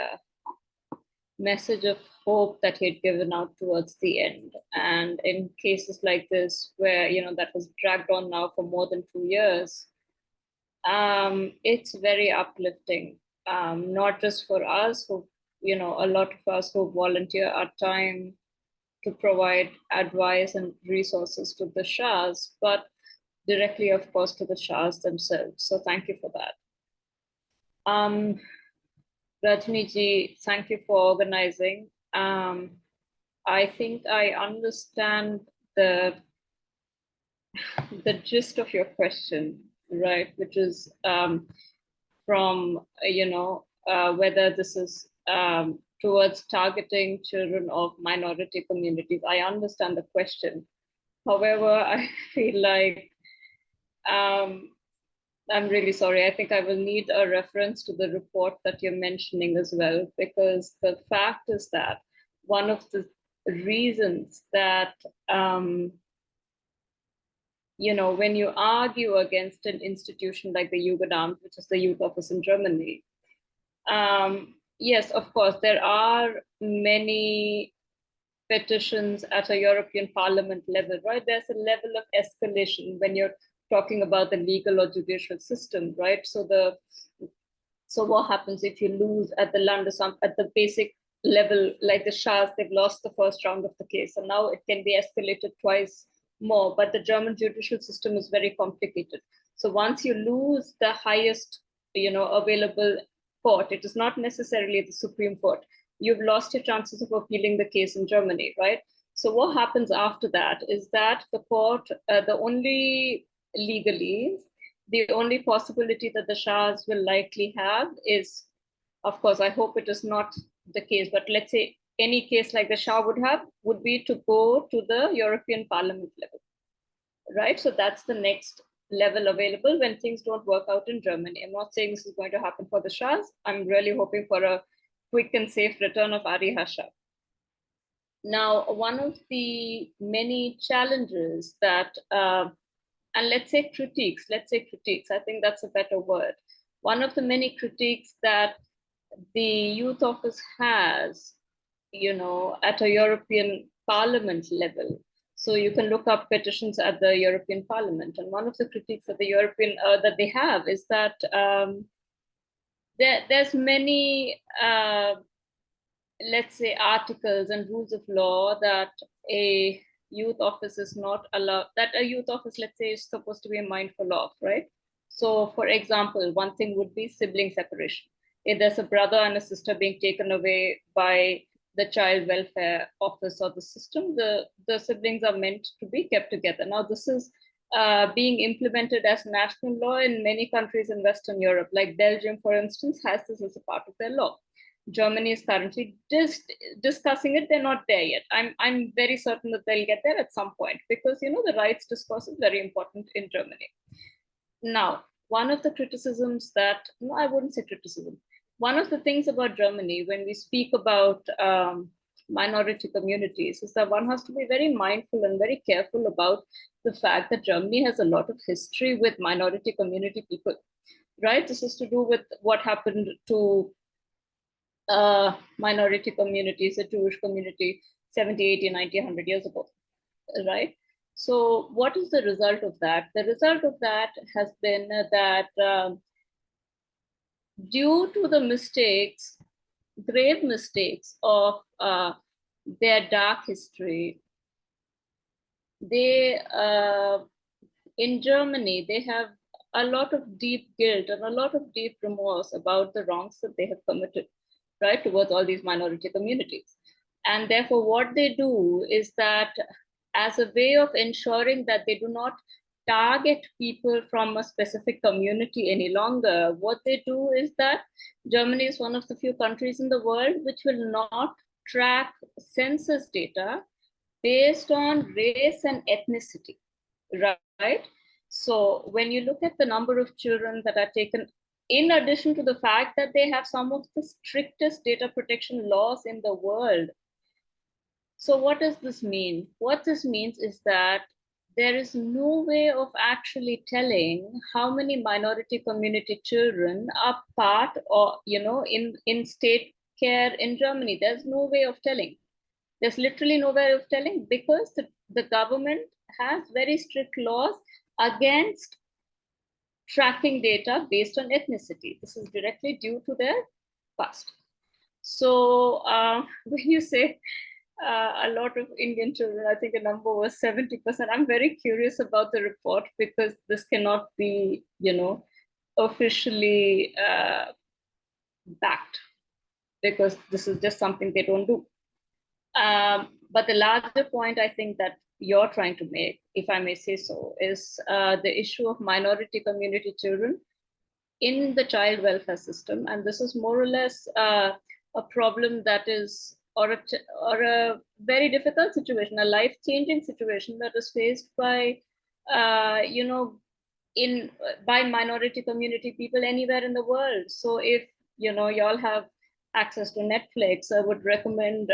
[SPEAKER 6] message of hope that he had given out towards the end. And in cases like this, where, that was dragged on now for more than 2 years, it's very uplifting, not just for us, who, a lot of us who volunteer our time to provide advice and resources to the Shahs, but directly, of course, to the Shahs themselves. So thank you for that. Rajni ji, thank you for organizing. I think I understand the gist of your question, right? Which is from, whether this is towards targeting children of minority communities. I understand the question. However, I feel like I'm really sorry. I think I will need a reference to the report that you're mentioning as well, because the fact is that one of the reasons that, when you argue against an institution like the Jugendamt, which is the youth office in Germany, yes, of course, there are many petitions at a European Parliament level, right? There's a level of escalation when you're talking about the legal or judicial system, right? So what happens if you lose at the Landesamt, at the basic level, like the Shahs, they've lost the first round of the case, and now it can be escalated twice more. But the German judicial system is very complicated. So once you lose the highest, available court, it is not necessarily the Supreme Court. You've lost your chances of appealing the case in Germany, right? So what happens after that is that the court, the only possibility that the Shahs will likely have is, of course, I hope it is not the case, but let's say any case like the Shah would have, would be to go to the European Parliament level, right? So that's the next level available when things don't work out in Germany. I'm not saying this is going to happen for the Shahs. I'm really hoping for a quick and safe return of Ariha Shah. Now, one of the many challenges that, and let's say critiques, I think that's a better word. One of the many critiques that the youth office has, at a European Parliament level, So you can look up petitions at the European Parliament, and one of the critiques that that they have is that there's many, let's say, articles and rules of law that a youth office is not allowed, that a youth office, let's say, is supposed to be mindful of, right? So, for example, one thing would be sibling separation. If there's a brother and a sister being taken away by the child welfare office or the system, the siblings are meant to be kept together. Now, this is being implemented as national law in many countries in Western Europe, like Belgium, for instance, has this as a part of their law. Germany is currently discussing it. They're not there yet. I'm very certain that they'll get there at some point, because the rights discourse is very important in Germany. Now, one of the criticisms that, no, I wouldn't say criticism. One of the things about Germany when we speak about minority communities is that one has to be very mindful and very careful about the fact that Germany has a lot of history with minority community people, right? This is to do with what happened to minority communities, the Jewish community, 70, 80, 90, 100 years ago, right? So what is the result of that? The result of that has been that due to the mistakes, grave mistakes of their dark history, they, in Germany, they have a lot of deep guilt and a lot of deep remorse about the wrongs that they have committed, right, towards all these minority communities. And therefore, what they do is that, as a way of ensuring that they do not target people from a specific community any longer, what they do is that Germany is one of the few countries in the world which will not track census data based on race and ethnicity, right? So when you look at the number of children that are taken, in addition to the fact that they have some of the strictest data protection laws in the world. So what does this mean? What this means is that there is no way of actually telling how many minority community children are part or, in state care in Germany. There's no way of telling. There's literally no way of telling, because the government has very strict laws against tracking data based on ethnicity. This is directly due to their past. So when you say a lot of Indian children, I think the number was 70%. I'm very curious about the report, because this cannot be, officially backed, because this is just something they don't do. But the larger point I think that you're trying to make, if I may say so, is the issue of minority community children in the child welfare system. And this is more or less a problem that is, or a very difficult situation, a life-changing situation that is faced by, by minority community people anywhere in the world. So if, y'all have access to Netflix, I would recommend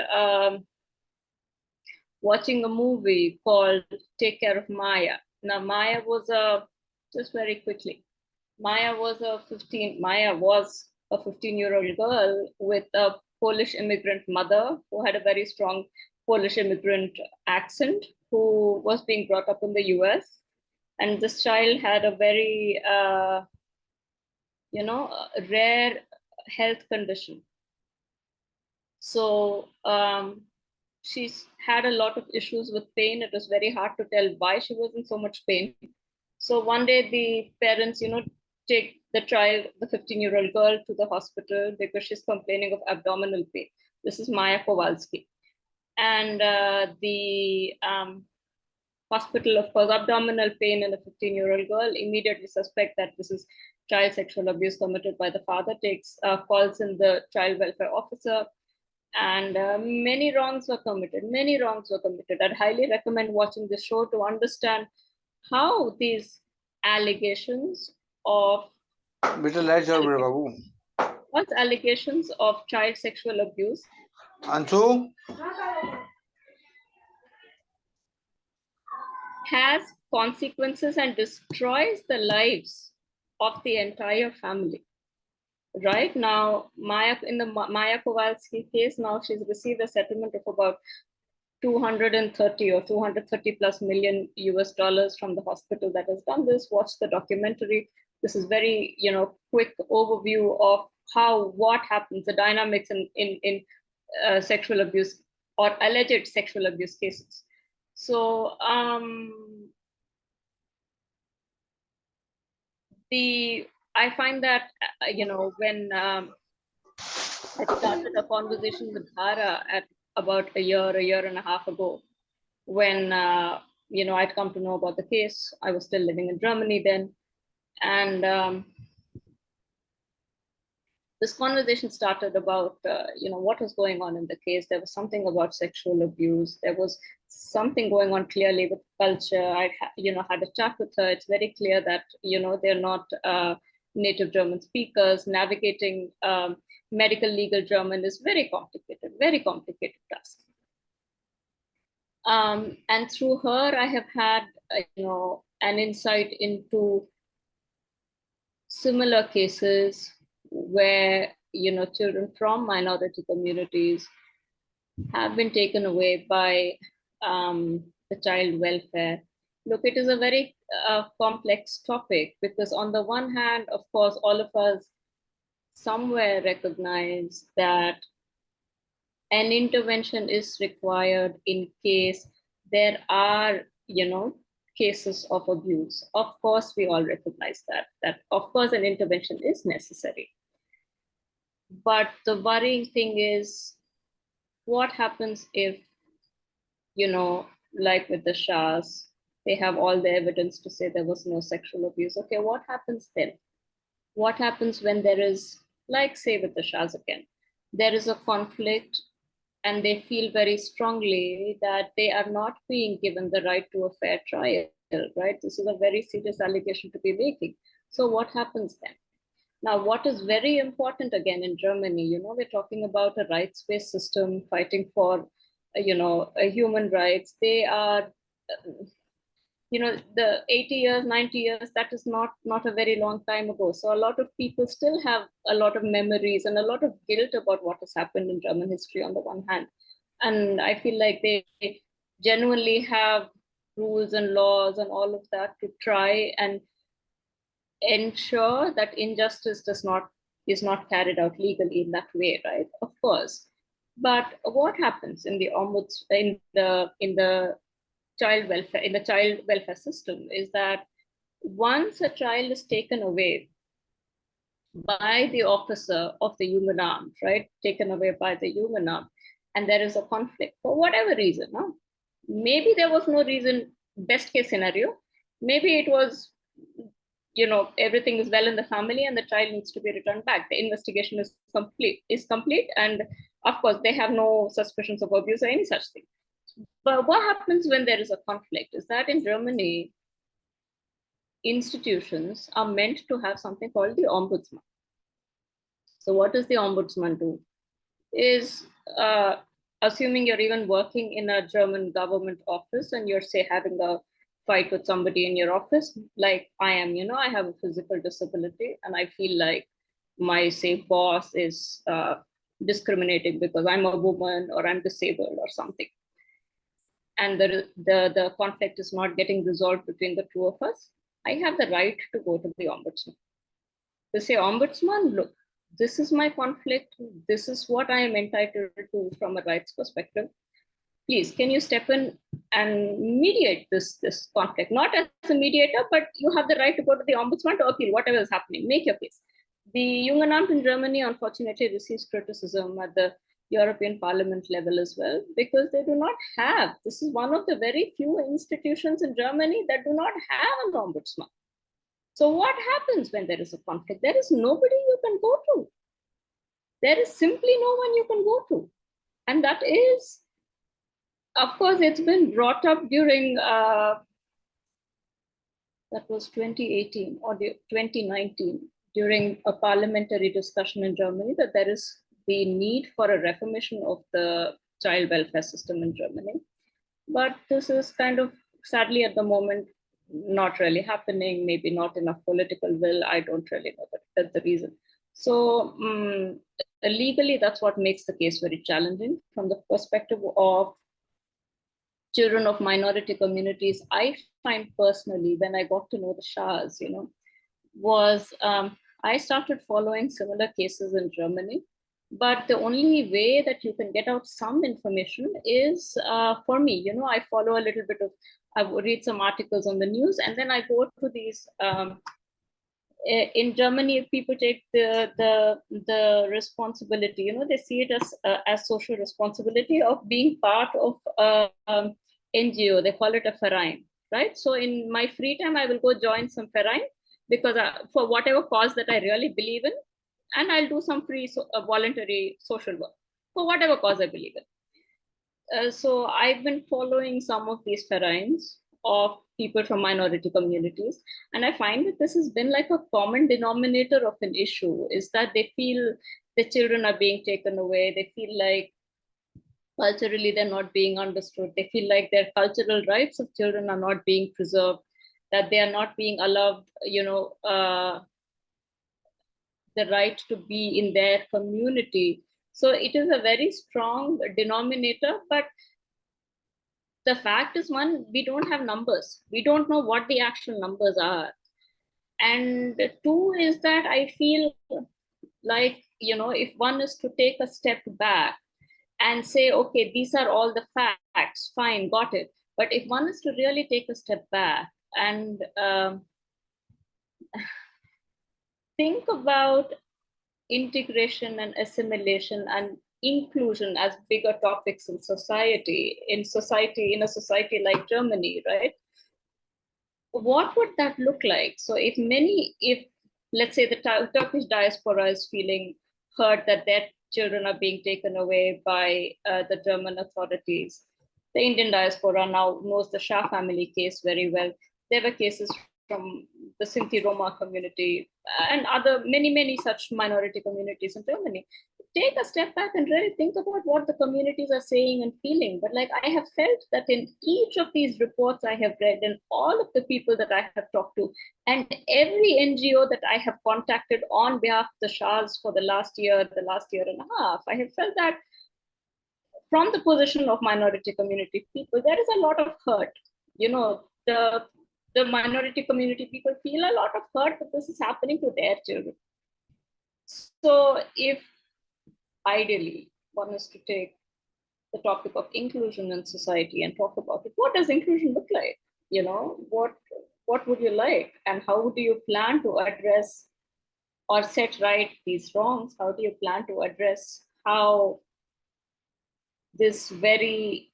[SPEAKER 6] watching a movie called Take Care of Maya. Now, Maya was just very quickly, Maya was a 15-year-old girl with a Polish immigrant mother who had a very strong Polish immigrant accent, who was being brought up in the US. And this child had a very, rare health condition. So she's had a lot of issues with pain. It was very hard to tell why she was in so much pain. So one day the parents, take the child, the 15-year-old girl, to the hospital because she's complaining of abdominal pain. This is Maya Kowalski. And the hospital, of course, abdominal pain in a 15-year-old girl, immediately suspect that this is child sexual abuse committed by the father, calls in the child welfare officer. And many wrongs were committed. I'd highly recommend watching this show to understand how these allegations of allegations of child sexual abuse has consequences and destroys the lives of the entire family. Right now, in the Maya Kowalski case, now she's received a settlement of about 230 or 230 plus million US dollars from the hospital that has done this. Watch the documentary. This is very, quick overview of what happens, the dynamics in sexual abuse or alleged sexual abuse cases. So I find that, when I started a conversation with Dhara at about a year and a half ago, when, I'd come to know about the case. I was still living in Germany then. And this conversation started about, what was going on in the case. There was something about sexual abuse. There was something going on clearly with culture. I, had a chat with her. It's very clear that, they're not native German speakers. Navigating medical legal German is very complicated task. And through her, I have had, an insight into similar cases where, children from minority communities have been taken away by the child welfare. Look, it is a very complex topic, because on the one hand, of course, all of us somewhere recognize that an intervention is required in case there are, cases of abuse. Of course, we all recognize that of course an intervention is necessary. But the worrying thing is, what happens if, like with the Shahs, they have all the evidence to say there was no sexual abuse. Okay, what happens then? What happens when there is, like say with the Shahs again, there is a conflict and they feel very strongly that they are not being given the right to a fair trial, right? This is a very serious allegation to be making. So what happens then? Now, what is very important again in Germany, we're talking about a rights-based system fighting for, human rights. They are, the 80 years, 90 years, that is not a very long time ago. So a lot of people still have a lot of memories and a lot of guilt about what has happened in German history on the one hand. And I feel like they genuinely have rules and laws and all of that to try and ensure that injustice is not carried out legally in that way, right? Of course. But what happens in the child welfare system is that once a child is taken away by the officer of the human arm, right? Taken away by the human arm, and there is a conflict for whatever reason. Huh? Maybe there was no reason, best case scenario. Maybe it was, everything is well in the family and the child needs to be returned back. The investigation is complete. And of course, they have no suspicions of abuse or any such thing. But what happens when there is a conflict is that in Germany, institutions are meant to have something called the ombudsman. So what does the ombudsman do? Is assuming you're even working in a German government office and you're, say, having a fight with somebody in your office, like I am, I have a physical disability and I feel like my, say, boss is discriminating because I'm a woman or I'm disabled or something. And the conflict is not getting resolved between the two of us, I have the right to go to the ombudsman. To say, ombudsman, look, this is my conflict. This is what I am entitled to from a rights perspective. Please, can you step in and mediate this conflict? Not as a mediator, but you have the right to go to the ombudsman to appeal whatever is happening. Make your case. The Jugendamt in Germany, unfortunately, receives criticism at the European Parliament level as well, because they do not have, this is one of the very few institutions in Germany that do not have an ombudsman. So what happens when there is a conflict? There is nobody you can go to. There is simply no one you can go to. And that is, of course, it's been brought up during, that was 2018 or 2019, during a parliamentary discussion in Germany, that there is the need for a reformation of the child welfare system in Germany. But this is kind of, sadly at the moment, not really happening, maybe not enough political will. I don't really know that's the reason. So legally, that's what makes the case very challenging from the perspective of children of minority communities, I find personally, when I got to know the Shahs, was I started following similar cases in Germany. But the only way that you can get out some information is for me, I follow a little bit of, I read some articles on the news, and then I go to these. In Germany, people take the responsibility. They see it as social responsibility of being part of NGO. They call it a Verein, right? So in my free time, I will go join some Verein because for whatever cause that I really believe in, and I'll do some free voluntary social work for whatever cause I believe in. So I've been following some of these vereins of people from minority communities, and I find that this has been like a common denominator of an issue, is that they feel the children are being taken away. They feel like culturally they're not being understood. They feel like their cultural rights of children are not being preserved, that they are not being allowed, the right to be in their community. So it is a very strong denominator, but the fact is, one, we don't have numbers. We don't know what the actual numbers are. And two is that I feel like, if one is to take a step back and say, okay, these are all the facts, fine, got it. But if one is to really take a step back and think about integration and assimilation and inclusion as bigger topics in society, in a society like Germany, right? What would that look like? So if let's say the Turkish diaspora is feeling hurt that their children are being taken away by the German authorities, the Indian diaspora now knows the Shah family case very well. There were cases from the Sinti Roma community and other many such minority communities in Germany. Take a step back and really think about what the communities are saying and feeling. But like, I have felt that in each of these reports I have read, and all of the people that I have talked to, and every NGO that I have contacted on behalf of the Shahs for the last year and a half, I have felt that from the position of minority community people, there is a lot of hurt. The minority community people feel a lot of hurt that this is happening to their children. So if ideally one is to take the topic of inclusion in society and talk about it, what does inclusion look like? What would you like, and how do you plan to address or set right these wrongs? How do you plan to address how this very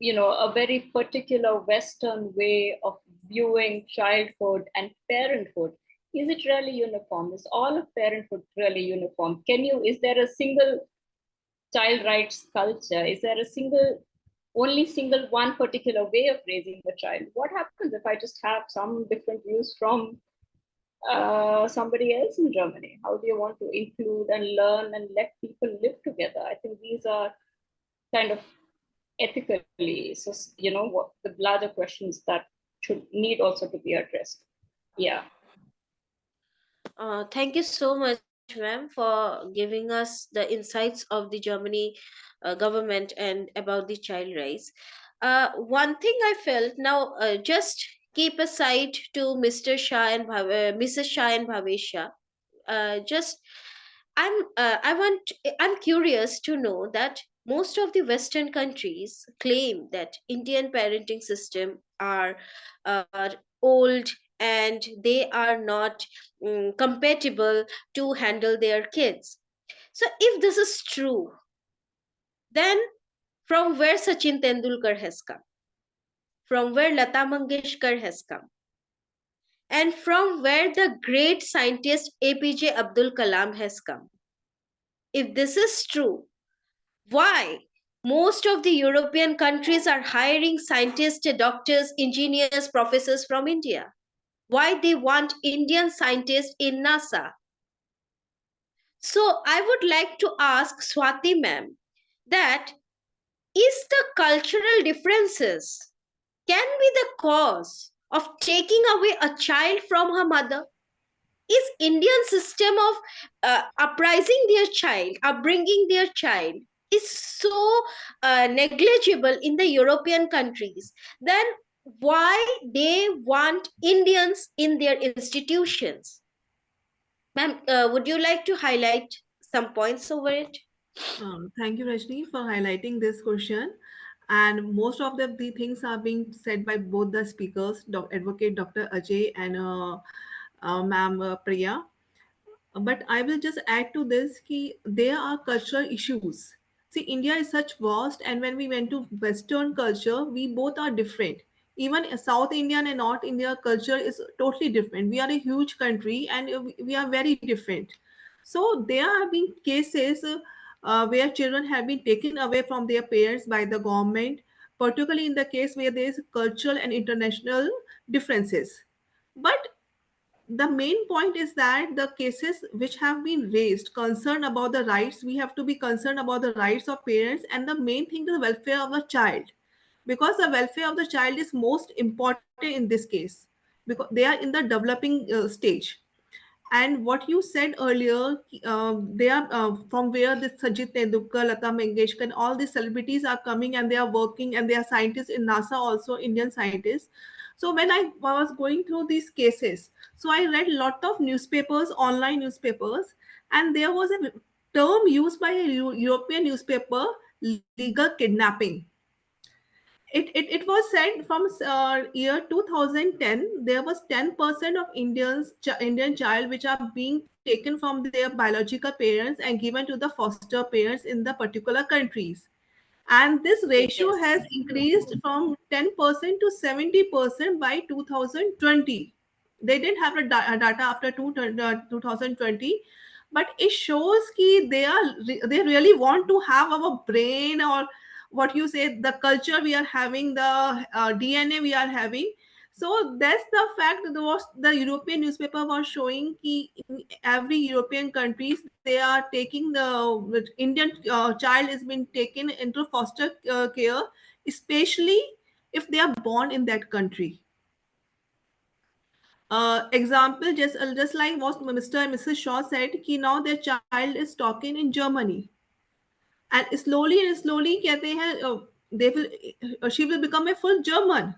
[SPEAKER 6] a very particular Western way of viewing childhood and parenthood, is it really uniform? Is all of parenthood really uniform? Is there a single child rights culture? Is there a only single one particular way of raising a child? What happens if I just have some different views from somebody else in Germany? How do you want to include and learn and let people live together? I think these are kind of ethically, so what the larger questions that should need also to be addressed. Yeah.
[SPEAKER 1] Thank you so much, ma'am, for giving us the insights of the Germany government and about the child rights. One thing I felt now, just keep aside to Mr. Shah and Mrs. Shah and Bhavesha. Just I'm curious to know that most of the Western countries claim that Indian parenting system are old and they are not compatible to handle their kids. So if this is true, then from where Sachin Tendulkar has come, from where Lata Mangeshkar has come, and from where the great scientist APJ Abdul Kalam has come. If this is true, why most of the European countries are hiring scientists, doctors, engineers, professors from India? Why they want Indian scientists in NASA? So I would like to ask Swati ma'am that is the cultural differences can be the cause of taking away a child from her mother? Is Indian system of uprising their child, upbringing their child, is so negligible in the European countries, then why they want Indians in their institutions? Ma'am, would you like to highlight some points over it?
[SPEAKER 7] Thank you, Rajni, for highlighting this question. And most of the things are being said by both the speakers, Advocate Dr. Ajay and Ma'am Priya. But I will just add to this कि there are cultural issues. See, India is such vast, and when we went to Western culture, we both are different. Even South Indian and North India culture is totally different. We are a huge country, and we are very different. So there have been cases where children have been taken away from their parents by the government, particularly in the case where there is cultural and international differences. But the main point is that the cases which have been raised concern about the rights, we have to be concerned about the rights of parents, and the main thing is the welfare of the child, because the welfare of the child is most important in this case, because they are in the developing stage. And what you said earlier, they are from where this Sajid Tendulkar, Lata Mangeshkar, and all these celebrities are coming, and they are working, and they are scientists in NASA, also Indian scientists. So when I was going through these cases, so I read a lot of newspapers, online newspapers, and there was a term used by a European newspaper, legal kidnapping. It was said from year 2010 there was 10% of Indian child which are being taken from their biological parents and given to the foster parents in the particular countries, and this ratio
[SPEAKER 1] Yes.
[SPEAKER 7] has increased from 10% to 70% by 2020. They didn't have a data after 2020, but it shows that they really want to have our brain, or what you say, the culture we are having, the DNA we are having. So that's the fact. The European newspaper was showing that in every European countries they are taking the Indian child is being taken into foster care, especially if they are born in that country. Example, just like what Mr. and Mrs. Shaw said, कि now their child is talking in Germany, and slowly कहते हैं they will she will become a full German.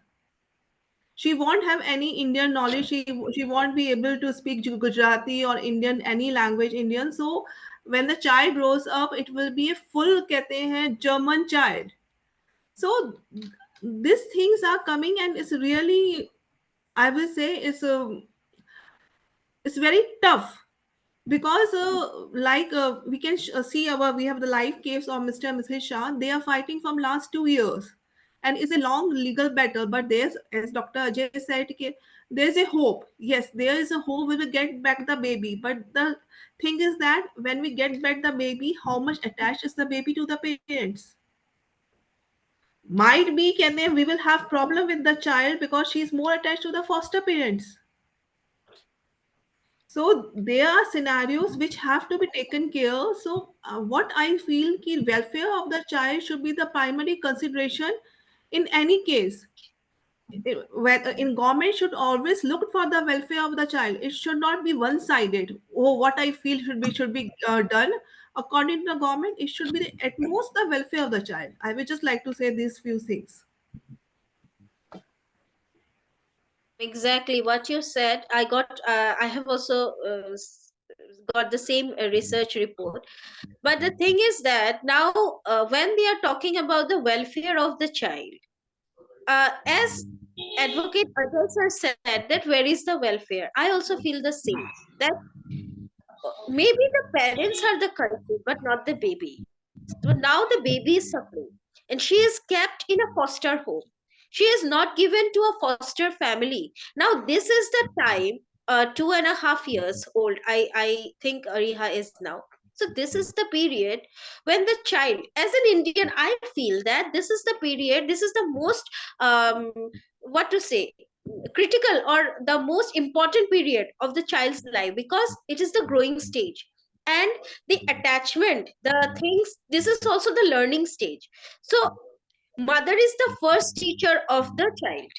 [SPEAKER 7] She won't have any Indian knowledge. She won't be able to speak Gujarati or Indian, any language Indian. So when the child grows up, it will be a full कहते हैं German child. So these things are coming, and it's really, I will say, it's very tough, because we can see we have the live case of Mr. and Mrs. Shah. They are fighting from last 2 years, and it's a long legal battle. But there's, as Dr. Ajay said, there's a hope. Yes, there is a hope we will get back the baby. But the thing is that when we get back the baby, how much attached is the baby to the parents? Might be we will have problem with the child because she's more attached to the foster parents. So there are scenarios which have to be taken care. So what I feel ki welfare of the child should be the primary consideration in any case. Whether in government should always look for the welfare of the child. It should not be one sided. Oh, what I feel should be done according to the government. It should be at most the welfare of the child. I would just like to say these few things.
[SPEAKER 1] Exactly what you said. I have also got the same research report. But the thing is that now, when they are talking about the welfare of the child, as Advocate Ajay sir said, that where is the welfare? I also feel the same. That maybe the parents are the culprit, but not the baby. So now the baby is suffering, and she is kept in a foster home. She is not given to a foster family. Now this is the time. 2.5 years old. I think Ariha is now. So this is the period when the child, as an Indian, I feel that this is the period. This is the most what to say, critical or the most important period of the child's life, because it is the growing stage, and the attachment, the things, this is also the learning stage. So mother is the first teacher of the child,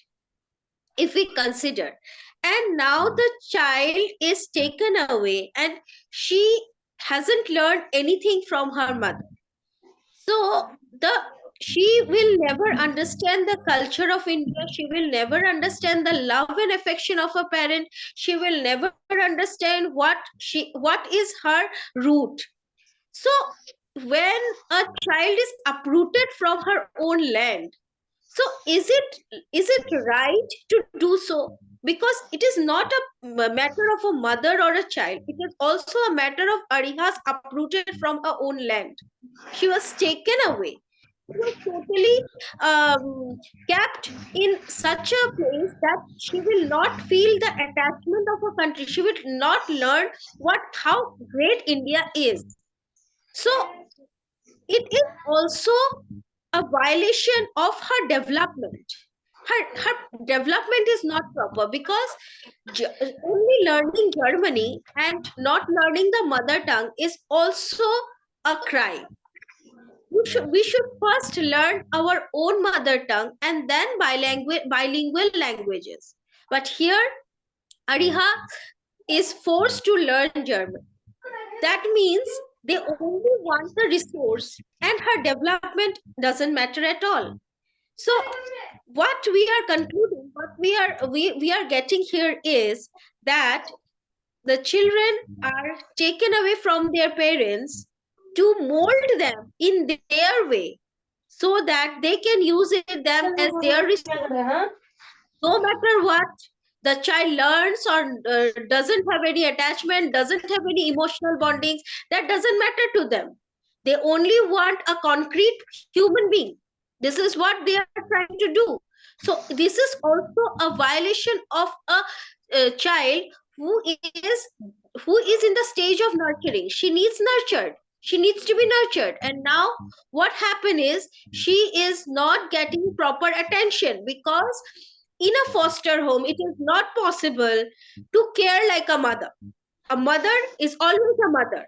[SPEAKER 1] if we consider. And now the child is taken away, and she hasn't learned anything from her mother. So she will never understand the culture of India. She will never understand the love and affection of a parent. She will never understand what is her root. So when a child is uprooted from her own land, so is it right to do so? Because it is not a matter of a mother or a child. It is also a matter of Ariha's uprooted from her own land. She was taken away. She was totally kept in such a place that she will not feel the attachment of a country. She will not learn how great India is. So it is also a violation of her development. Her development is not proper because only learning Germany and not learning the mother tongue is also a crime. We should first learn our own mother tongue and then bilingual languages. But here, Ariha is forced to learn German. That means they only want the resource and her development doesn't matter at all. So what we are concluding, what we are getting here is that the children are taken away from their parents to mold them in their way so that they can use them as their resource. No matter what the child learns or doesn't have any attachment, doesn't have any emotional bondings, that doesn't matter to them. They only want a concrete human being. This is what they are trying to do. So this is also a violation of a child who is who is in the stage of nurturing. She needs nurtured, she needs to be nurtured, and now what happened is she is not getting proper attention because in a foster home it is not possible to care like a mother. A mother is always a mother.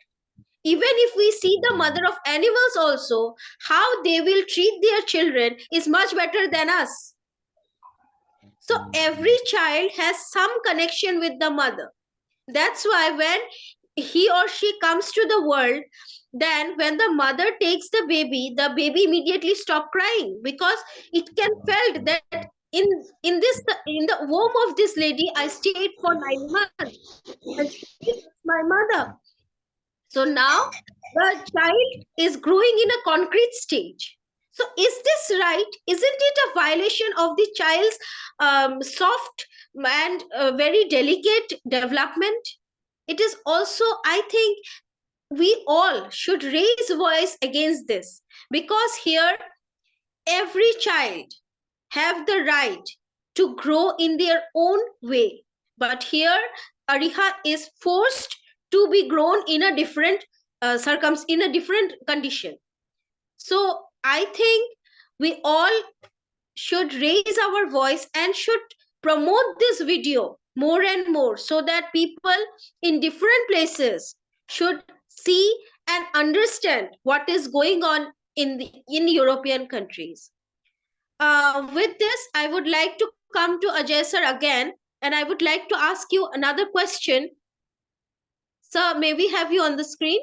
[SPEAKER 1] Even if we see the mother of animals also, how they will treat their children is much better than us. So every child has some connection with the mother. That's why when he or she comes to the world, then when the mother takes the baby immediately stop crying because it can felt that in the womb of this lady I stayed for 9 months and she is my mother. So now the child is growing in a concrete stage. So is this right? Isn't it a violation of the child's soft and very delicate development? It is also, I think, we all should raise voice against this because here every child have the right to grow in their own way. But here Ariha is forced to be grown in a different in a different condition. So I think we all should raise our voice and should promote this video more and more so that people in different places should see and understand what is going on in European countries. With this, I would like to come to Ajay sir again, and I would like to ask you another question. Sir, may we have you on the screen?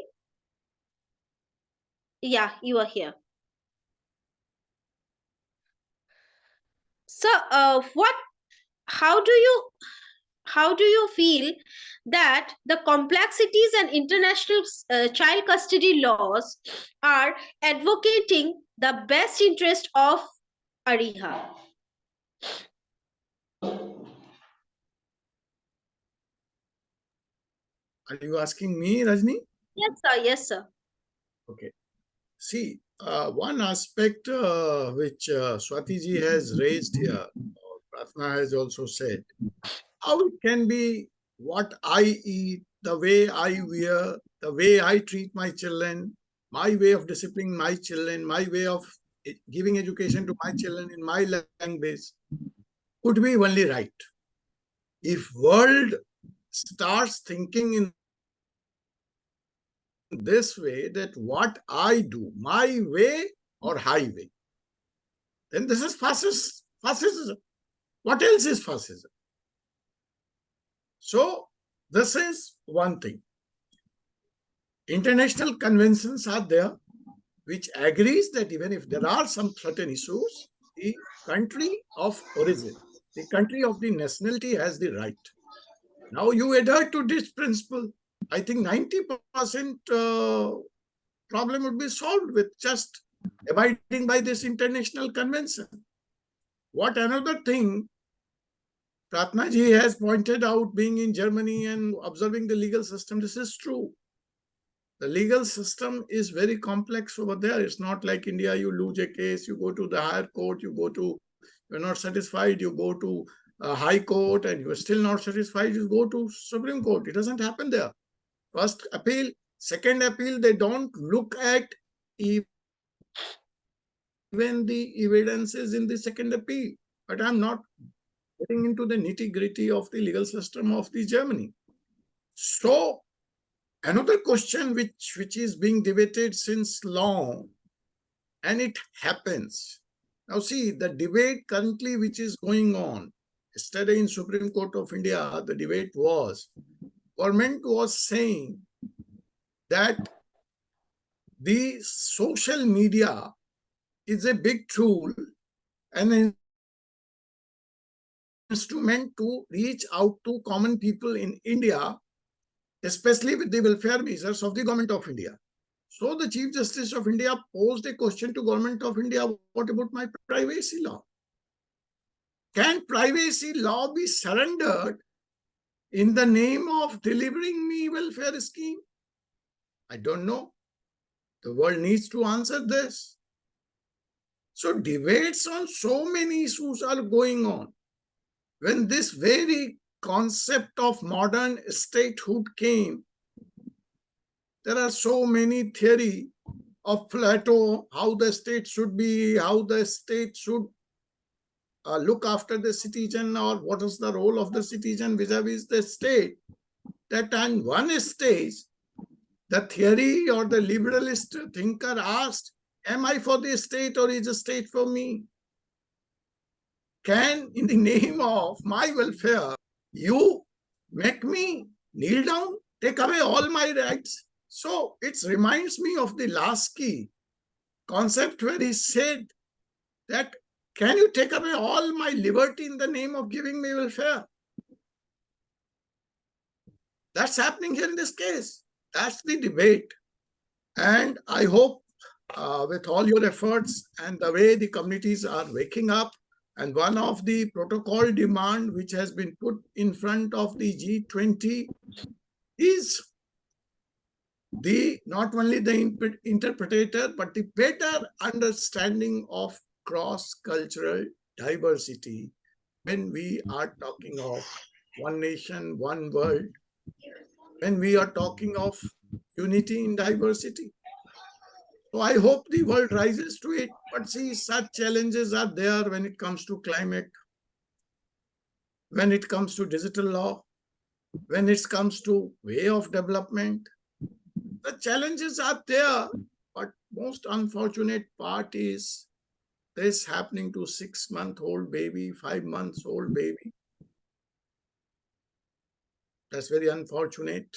[SPEAKER 1] Yeah, you are here. So, how do you feel that the complexities and international child custody laws are advocating the best interest of Ariha?
[SPEAKER 5] Are you asking me, Rajni?
[SPEAKER 1] Yes, sir. Yes, sir.
[SPEAKER 5] Okay. See, one aspect which Swati ji has raised here, Pratna has also said, how it can be what I eat, the way I wear, the way I treat my children, my way of disciplining my children, my way of giving education to my children in my language could be only right. If world starts thinking in this way, that what I do, my way or highway, then this is fascism. What else is fascism? So this is one thing. International conventions are there. which agrees that even if there are some certain issues, the country of origin, the country of the nationality has the right. Now you adhere to this principle. I think 90% problem would be solved with just abiding by this international convention. What another thing Ratnaji has pointed out, being in Germany and observing the legal system, this is true. The legal system is very complex over there. It's not like India, you lose a case, you go to the higher court, you're not satisfied, you go to a high court, and you're still not satisfied, you go to Supreme Court. It doesn't happen there. First appeal, second appeal, they don't look at even the evidences in the second appeal. But I'm not getting into the nitty-gritty of the legal system of the Germany. So another question which is being debated since long, and it happens. Now see, the debate currently which is going on, yesterday in Supreme Court of India, the debate was, government was saying that the social media is a big tool and an instrument to reach out to common people in India, especially with the welfare measures of the government of India. So the Chief Justice of India posed a question to government of India, what about my privacy law? Can privacy law be surrendered in the name of delivering me welfare scheme? I don't know. The world needs to answer this. So debates on so many issues are going on. When this very concept of modern statehood came, there are so many theories of Plato, how the state should be, how the state should look after the citizen, or what is the role of the citizen vis-a-vis the state. That on one stage, the theory or the liberalist thinker asked, am I for the state or is the state for me? Can, in the name of my welfare, you make me kneel down, take away all my rights? So it reminds me of the Lasky concept where he said that, can you take away all my liberty in the name of giving me welfare? That's happening here in this case. That's the debate. And I hope with all your efforts and the way the communities are waking up, and one of the protocol demand which has been put in front of the G20 is the not only the interpreter, but the better understanding of cross-cultural diversity when we are talking of one nation, one world, when we are talking of unity in diversity. So I hope the world rises to it. But see, such challenges are there when it comes to climate, when it comes to digital law, when it comes to way of development. The challenges are there, but most unfortunate part is this happening to 6-month-old baby, 5-month-old baby. That's very unfortunate.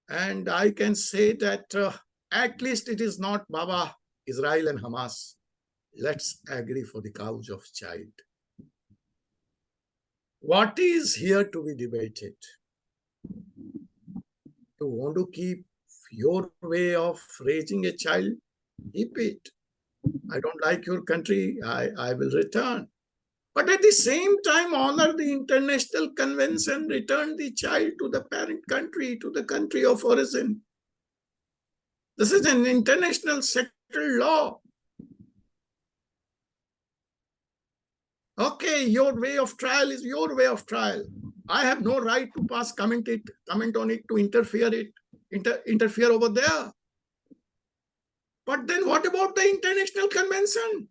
[SPEAKER 5] And I can say that at least it is not Baba, Israel and Hamas. Let's agree for the cause of child. What is here to be debated? You want to keep your way of raising a child? Keep it. I don't like your country, I will return. But at the same time, honor the international convention, return the child to the parent country, to the country of origin. This is an international settled law. Okay, your way of trial is your way of trial. I have no right to pass comment on it, to interfere over there. But then what about the international convention?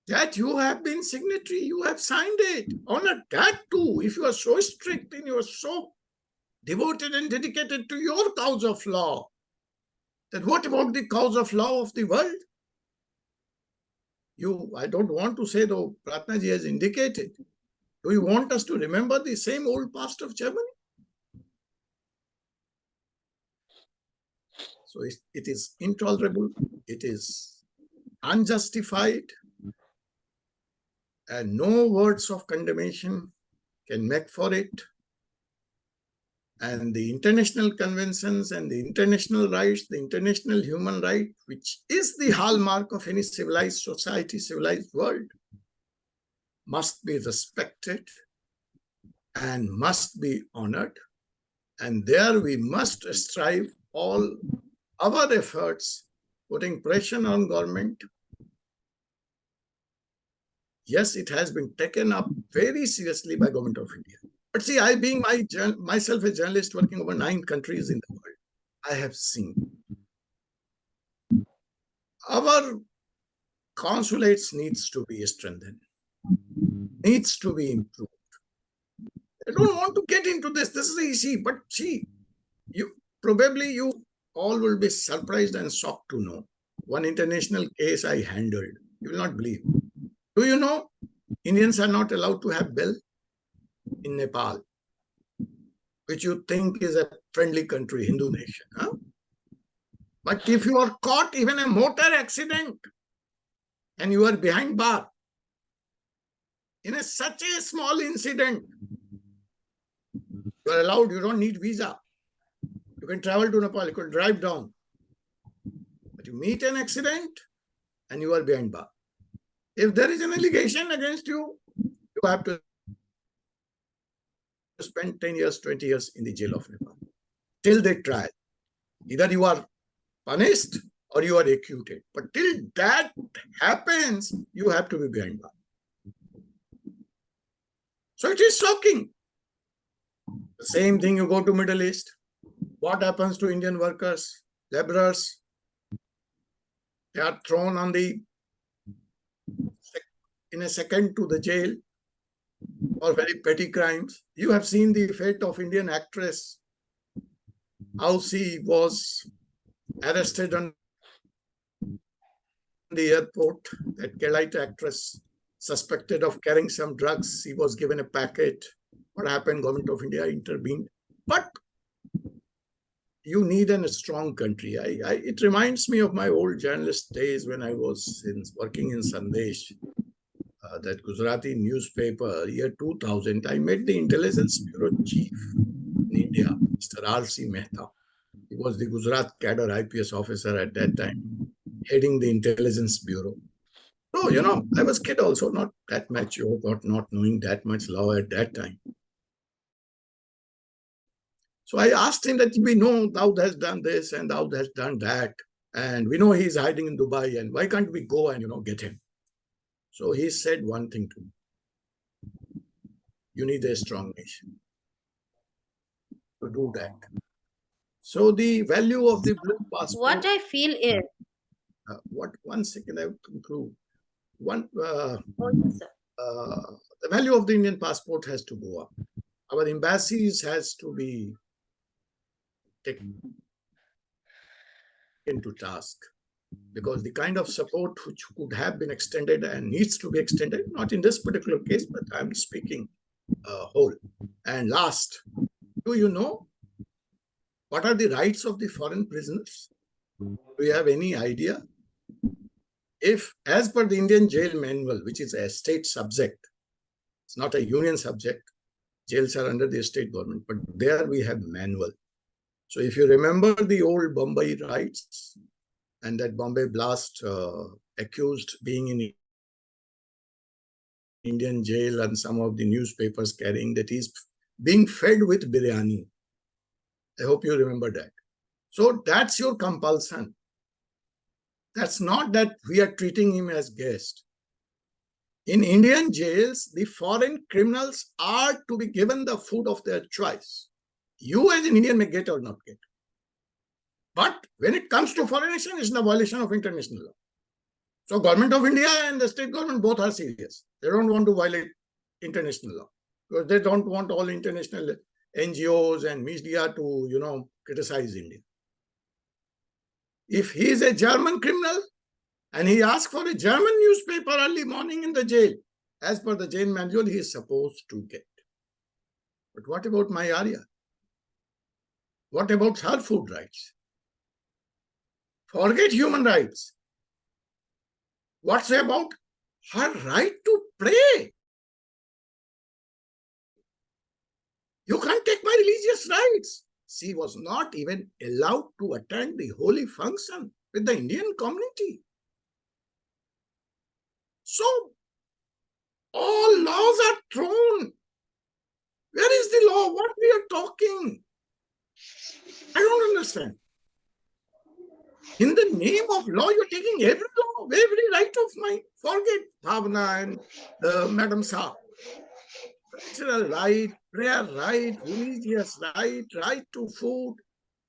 [SPEAKER 5] That you have been signatory, you have signed it. Honor that too. If you are so strict and you are so devoted and dedicated to your cause of law, then what about the cause of law of the world? I don't want to say, though, Pratnaji has indicated. Do you want us to remember the same old past of Germany? So it is intolerable, it is unjustified, and no words of condemnation can make for it. And the international conventions and the international rights, the international human right, which is the hallmark of any civilized society, civilized world, must be respected and must be honored. And there we must strive all our efforts, putting pressure on government. Yes, it has been taken up very seriously by government of India. But see, I being myself a journalist working over 9 countries in the world, I have seen our consulates needs to be strengthened, needs to be improved. I don't want to get into this. This is easy, but see, you all will be surprised and shocked to know one international case I handled. You will not believe. Do you know Indians are not allowed to have bell in Nepal, which you think is a friendly country, Hindu nation. Huh? But if you are caught even a motor accident and you are behind bar in such a small incident, you are allowed, you don't need visa. You can travel to Nepal, you can drive down. But you meet an accident and you are behind bar. If there is an allegation against you, you have to spend 10 years, 20 years in the jail of Nepal till the trial. Either you are punished or you are acquitted. But till that happens, you have to be behind bar. So it is shocking. The same thing you go to Middle East. What happens to Indian workers, laborers? They are thrown on in a second to the jail for very petty crimes. You have seen the fate of Indian actress, how she was arrested on the airport. That Kerala actress suspected of carrying some drugs. She was given a packet. What happened? Government of India intervened. But you need a strong country. It reminds me of my old journalist days when I was working in Sandesh, that Gujarati newspaper, year 2000. I met the intelligence bureau chief in India, Mr. R.C. Mehta. He was the Gujarat cadre IPS officer at that time, heading the intelligence bureau. So, I was kid also, not that mature, not knowing that much law at that time. So I asked him that we know thou has done this and thou has done that. And we know he's hiding in Dubai, and why can't we go and, get him? So he said one thing to me. You need a strong nation to do that. So the value of the blue passport.
[SPEAKER 1] What I feel is.
[SPEAKER 5] 1 second, I will conclude.
[SPEAKER 1] Yes, sir.
[SPEAKER 5] The value of the Indian passport has to go up. Our embassies has to be taken into task, because the kind of support which could have been extended and needs to be extended, not in this particular case, but I'm speaking whole. And last, do you know what are the rights of the foreign prisoners? Do you have any idea? If, as per the Indian jail manual, which is a state subject, it's not a union subject, jails are under the state government, but there we have manual. So if you remember the old Bombay riots and that Bombay blast accused being in Indian jail, and some of the newspapers carrying that he's being fed with biryani. I hope you remember that. So that's your compulsion. That's not that we are treating him as guest. In Indian jails, the foreign criminals are to be given the food of their choice. You as an Indian may get or not get. But when it comes to foreign nation, it's a violation of international law. So government of India and the state government both are serious. They don't want to violate international law, because they don't want all international NGOs and media to, criticize India. If he is a German criminal and he asks for a German newspaper early morning in the jail, as per the jail manual, he is supposed to get. But what about my Ariha? What about her food rights? Forget human rights. What's about her right to pray? You can't take my religious rights. She was not even allowed to attend the holy function with the Indian community. So, all laws are thrown. Where is the law? What we are talking? I don't understand. In the name of law, you're taking every law, every right of mine. Forget Bhavna and Madam Saab. Cultural right, prayer right, religious right, right to food,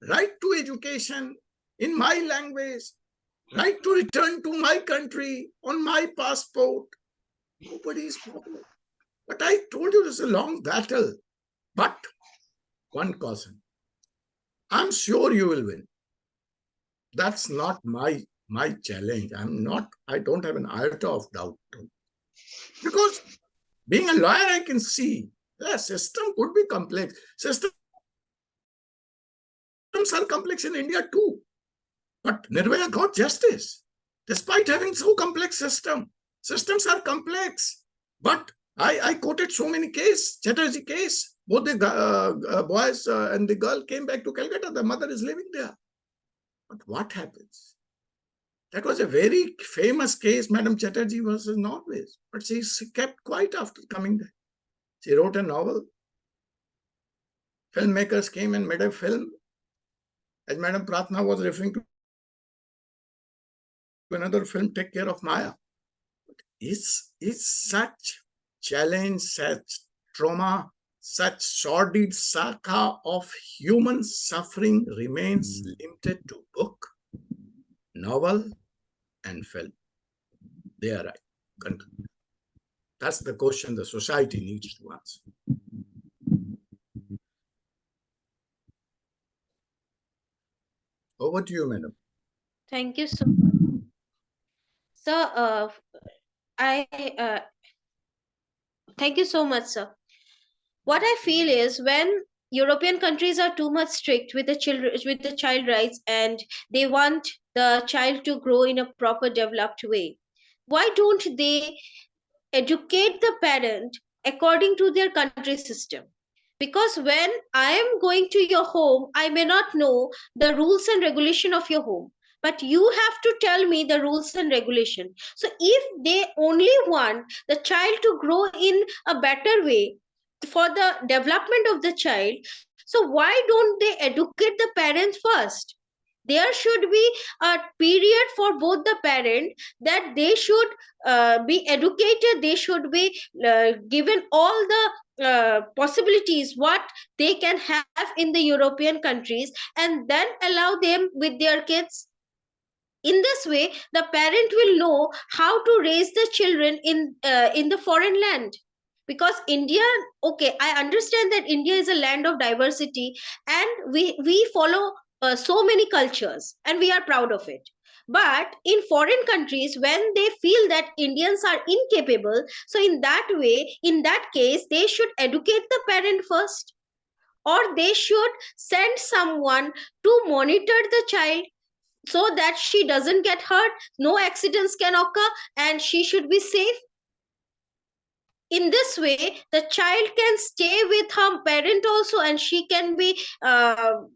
[SPEAKER 5] right to education in my language, right to return to my country on my passport. Nobody is bothered. But I told you this is a long battle. But one caution, I'm sure you will win. That's not my challenge. I don't have an iota of doubt. Because being a lawyer, I can see the system could be complex. Systems are complex in India too. But Nirvaya got justice. Despite having so complex systems are complex. But I quoted so many cases, Chatterjee case. Both the boys and the girl came back to Calcutta. The mother is living there. But what happens? That was a very famous case, Madam Chatterjee versus Norway. But she kept quiet after coming back. She wrote a novel. Filmmakers came and made a film. As Madam Pratna was referring to another film, Take Care of Maya. Is such challenge, such trauma, such sordid saga of human suffering remains limited to book, novel, and film? They are right. That's the question the society needs to answer. Over to you, madam.
[SPEAKER 1] Thank you so much. Sir, thank you so much, sir. What I feel is when European countries are too much strict with the children, with the child rights, and they want the child to grow in a proper developed way, why don't they educate the parent according to their country system? Because when I am going to your home, I may not know the rules and regulation of your home, but you have to tell me the rules and regulation. So if they only want the child to grow in a better way for the development of the child, so why don't they educate the parents first? There should be a period for both the parent, that they should be educated, they should be given all the possibilities what they can have in the European countries, and then allow them with their kids. In this way, the parent will know how to raise the children in the foreign land. Because India, okay, I understand that India is a land of diversity, and we follow so many cultures, and we are proud of it. But in foreign countries, when they feel that Indians are incapable, so in that way, in that case, they should educate the parent first, or they should send someone to monitor the child, so that she doesn't get hurt, no accidents can occur, and she should be safe. In this way, the child can stay with her parent also, and she can be her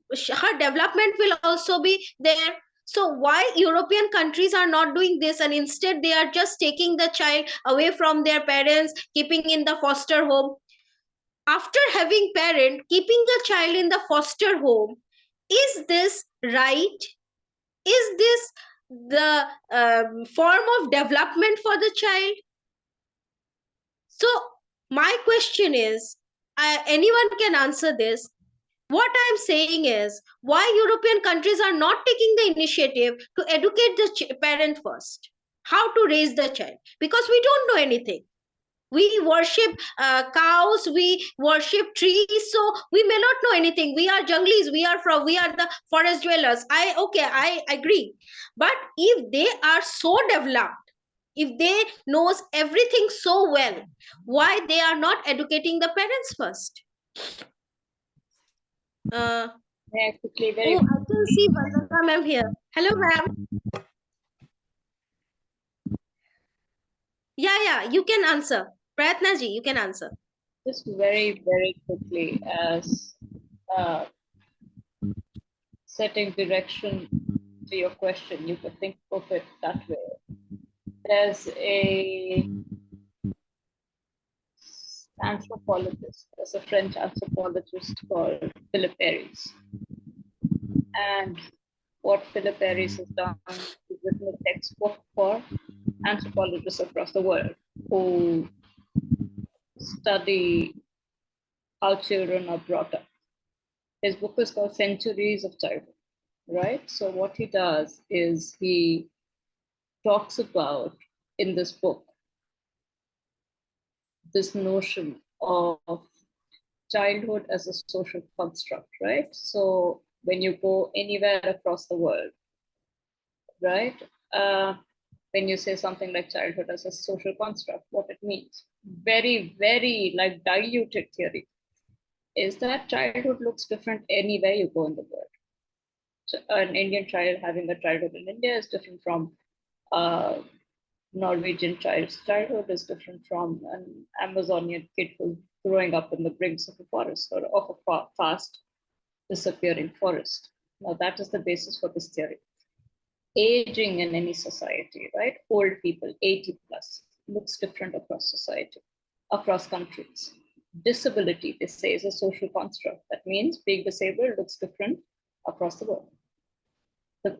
[SPEAKER 1] development will also be there. So why European countries are not doing this, and instead they are just taking the child away from their parents, keeping in the foster home? After having parent, keeping the child in the foster home, is this right? Is this the form of development for the child? So my question is, anyone can answer this. What I'm saying is, why European countries are not taking the initiative to educate the parent first, how to raise the child? Because we don't know anything. We worship cows, we worship trees, so we may not know anything. We are junglis, we are the forest dwellers. I agree. But if they are so developed, if they knows everything so well, why they are not educating the parents first?
[SPEAKER 6] May I quickly,
[SPEAKER 1] Oh, I can see Vandana ma'am here. Hello, ma'am. Yeah, you can answer. Pratna ji, you can answer.
[SPEAKER 6] just very, very quickly, as uh, setting direction to your question, you could think of it that way. There's a anthropologist, there's a French anthropologist called Philip Aries. And what Philip Aries has done is written a textbook for anthropologists across the world who study how children are brought up. His book is called Centuries of Childhood, right? So what he does is he talks about in this book this notion of childhood as a social construct, right? So when you go anywhere across the world, right? When you say something like childhood as a social construct, what it means, very, very like diluted theory, is that childhood looks different anywhere you go in the world. So an Indian child having a childhood in India is different from a Norwegian child's childhood, is different from an Amazonian kid who's growing up in the brinks of a forest or of a fast disappearing forest. Now, that is the basis for this theory. Aging in any society, right? Old people, 80 plus, looks different across society, across countries. Disability, they say, is a social construct. That means being disabled looks different across the world.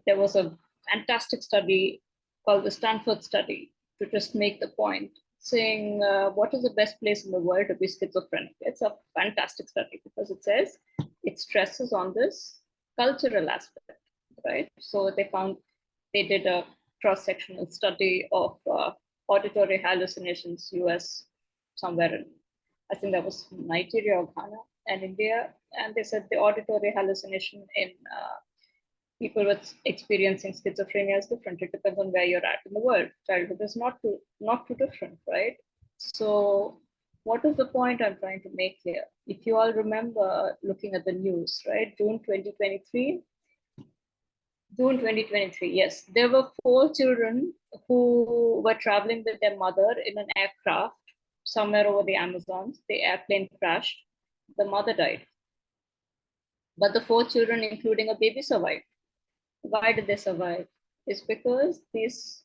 [SPEAKER 6] There was a fantastic study called the Stanford study to just make the point, saying what is the best place in the world to be schizophrenic. It's a fantastic study because it says it stresses on this cultural aspect, right? So they did a cross-sectional study of auditory hallucinations, US, somewhere in, I think that was Nigeria or Ghana and India, and they said the auditory hallucination in people with experiencing schizophrenia is different. It depends on where you're at in the world. Childhood is not too different, right? So what is the point I'm trying to make here? If you all remember looking at the news, right? June 2023, yes, there were 4 children who were traveling with their mother in an aircraft somewhere over the Amazons. The airplane crashed. The mother died. But the 4 children, including a baby, survived. Why did they survive? Is because these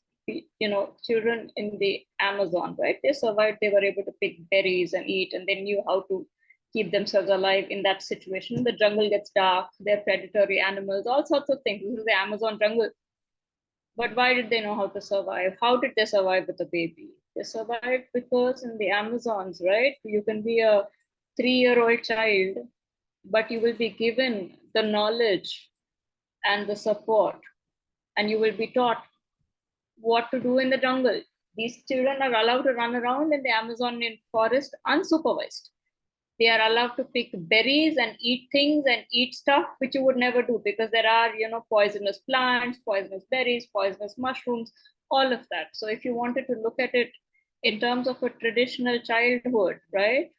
[SPEAKER 6] children in the Amazon, right? They survived. They were able to pick berries and eat, and they knew how to keep themselves alive in that situation. The jungle gets dark. There are predatory animals, all sorts of things. This is the Amazon jungle. But why did they know how to survive? How did they survive with a baby? They survived because in the Amazons, right? You can be a 3-year-old child, but you will be given the knowledge and the support, and you will be taught what to do in the jungle. These children are allowed to run around in the Amazonian forest unsupervised. They are allowed to pick berries and eat things and eat stuff which you would never do because there are, poisonous plants, poisonous berries, poisonous mushrooms, all of that. So if you wanted to look at it in terms of a traditional childhood, right?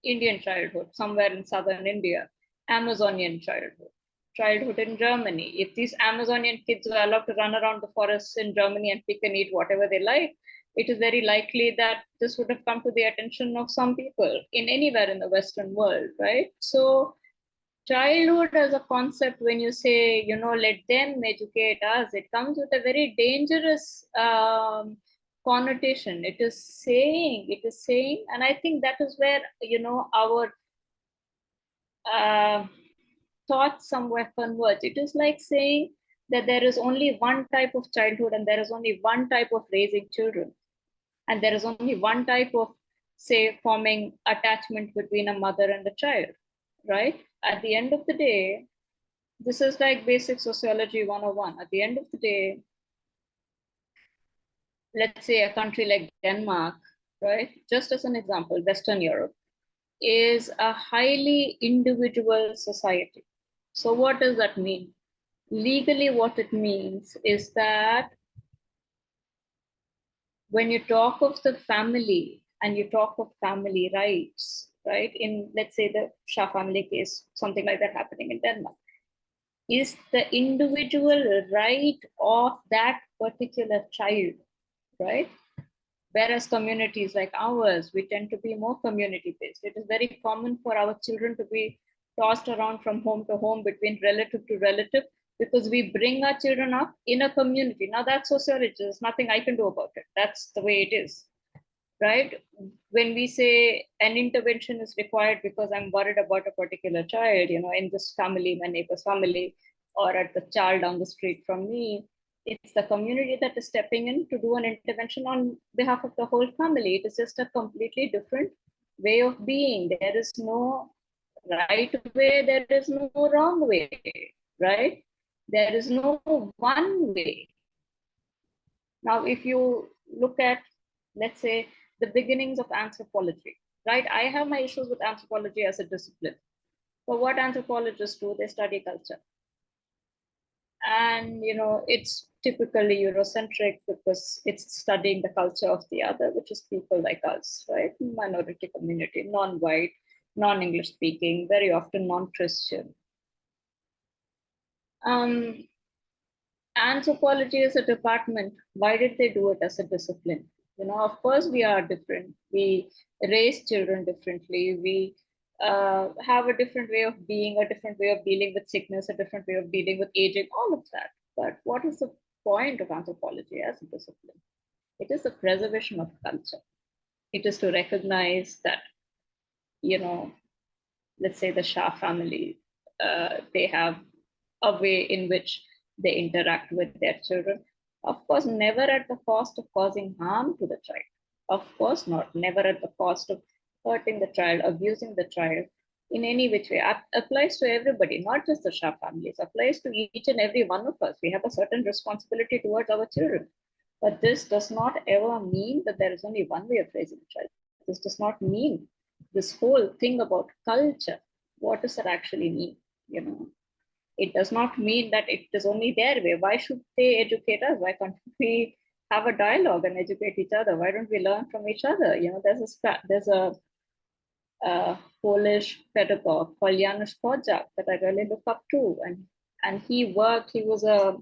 [SPEAKER 6] Indian childhood, somewhere in southern India, Amazonian childhood in Germany. If these Amazonian kids were allowed to run around the forests in Germany and pick and eat whatever they like, it is very likely that this would have come to the attention of some people in anywhere in the Western world, right? So childhood as a concept, when you say, let them educate us, it comes with a very dangerous connotation. It is saying, and I think that is where, our thoughts somewhere converge. It is like saying that there is only one type of childhood and there is only one type of raising children. And there is only one type of, say, forming attachment between a mother and a child, right? At the end of the day, this is like basic sociology 101. At the end of the day, let's say a country like Denmark, right? Just as an example, Western Europe is a highly individual society. So what does that mean? Legally, what it means is that when you talk of the family and you talk of family rights, right? In, let's say, the Shah family case, something like that happening in Denmark. is the individual right of that particular child, right? Whereas communities like ours, we tend to be more community based. It is very common for our children to be tossed around from home to home, between relative to relative, because we bring our children up in a community. Now that's sociology, there's nothing I can do about it. That's the way it is, right? When we say an intervention is required because I'm worried about a particular child, in this family, my neighbor's family, or at the child down the street from me, it's the community that is stepping in to do an intervention on behalf of the whole family. It is just a completely different way of being. There is no right way, there is no wrong way, right? There is no one way. Now, if you look at, let's say, the beginnings of anthropology, right? I have my issues with anthropology as a discipline. But what anthropologists do, they study culture. And, it's typically Eurocentric because it's studying the culture of the other, which is people like us, right? Minority community, non-white, non-English speaking, very often non-Christian. Anthropology is a department. Why did they do it as a discipline? Of course, we are different. We raise children differently. We have a different way of being, a different way of dealing with sickness, a different way of dealing with aging, all of that. But what is the point of anthropology as a discipline? It is the preservation of culture. It is to recognize that, let's say the Shah family, they have a way in which they interact with their children. Of course, never at the cost of causing harm to the child. Of course not. Never at the cost of hurting the child, abusing the child in any which way. Applies to everybody, not just the Shah families. Applies to each and every one of us. We have a certain responsibility towards our children. But this does not ever mean that there is only one way of raising a child. This does not mean this whole thing about culture. What does that actually mean? It does not mean that it is only their way. Why should they educate us? Why can't we have a dialogue and educate each other? Why don't we learn from each other? There's a Polish pedagogue called Janusz Korczak that I really look up to, and he was a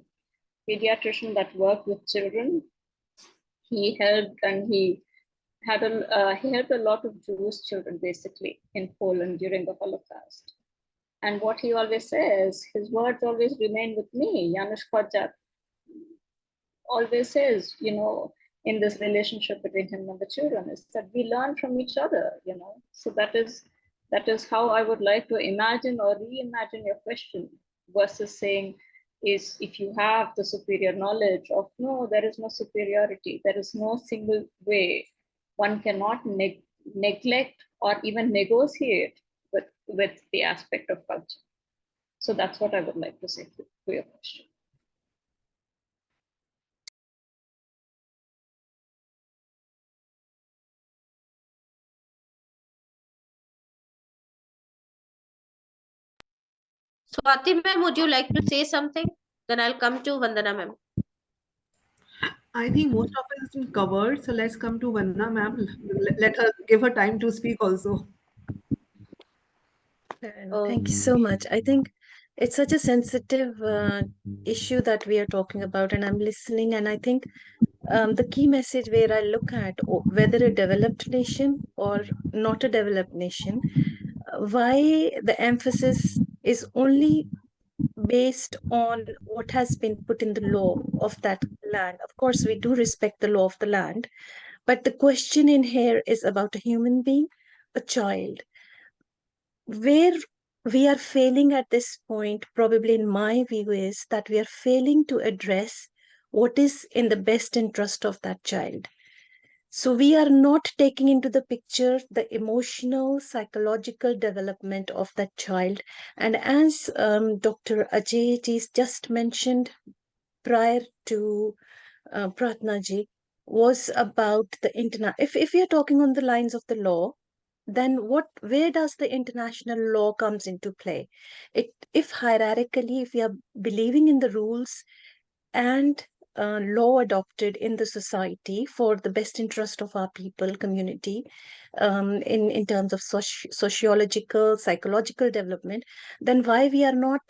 [SPEAKER 6] pediatrician that worked with children. He helped and he helped a lot of Jewish children basically in Poland during the Holocaust. And what he always says, his words always remain with me. Janusz Korczak always says, in this relationship between him and the children, is that we learn from each other, So that is how I would like to imagine or reimagine your question, versus saying, is if you have the superior knowledge of, no, there is no superiority, there is no single way. One cannot neglect or even negotiate with the aspect of culture. So that's what I would like to say to your question.
[SPEAKER 1] Swati ma'am, would you like to say something? Then I'll come to Vandana ma'am.
[SPEAKER 7] I think most of it has been covered. So let's come to Vanna, ma'am. Let her give her time to speak also.
[SPEAKER 8] Thank you so much. I think it's such a sensitive issue that we are talking about, and I'm listening. And I think the key message where I look at whether a developed nation or not a developed nation, why the emphasis is only based on what has been put in the law of that land. Of course, we do respect the law of the land, but the question in here is about a human being, a child. Where we are failing at this point, probably in my view, is that we are failing to address what is in the best interest of that child. So we are not taking into the picture the emotional, psychological development of that child. And as Dr. Ajay just mentioned prior to Pratna ji, was about the internet. If we are talking on the lines of the law, then where does the international law comes into play? If hierarchically, if we are believing in the rules and law adopted in the society for the best interest of our people, community, in terms of sociological, psychological development, then why we are not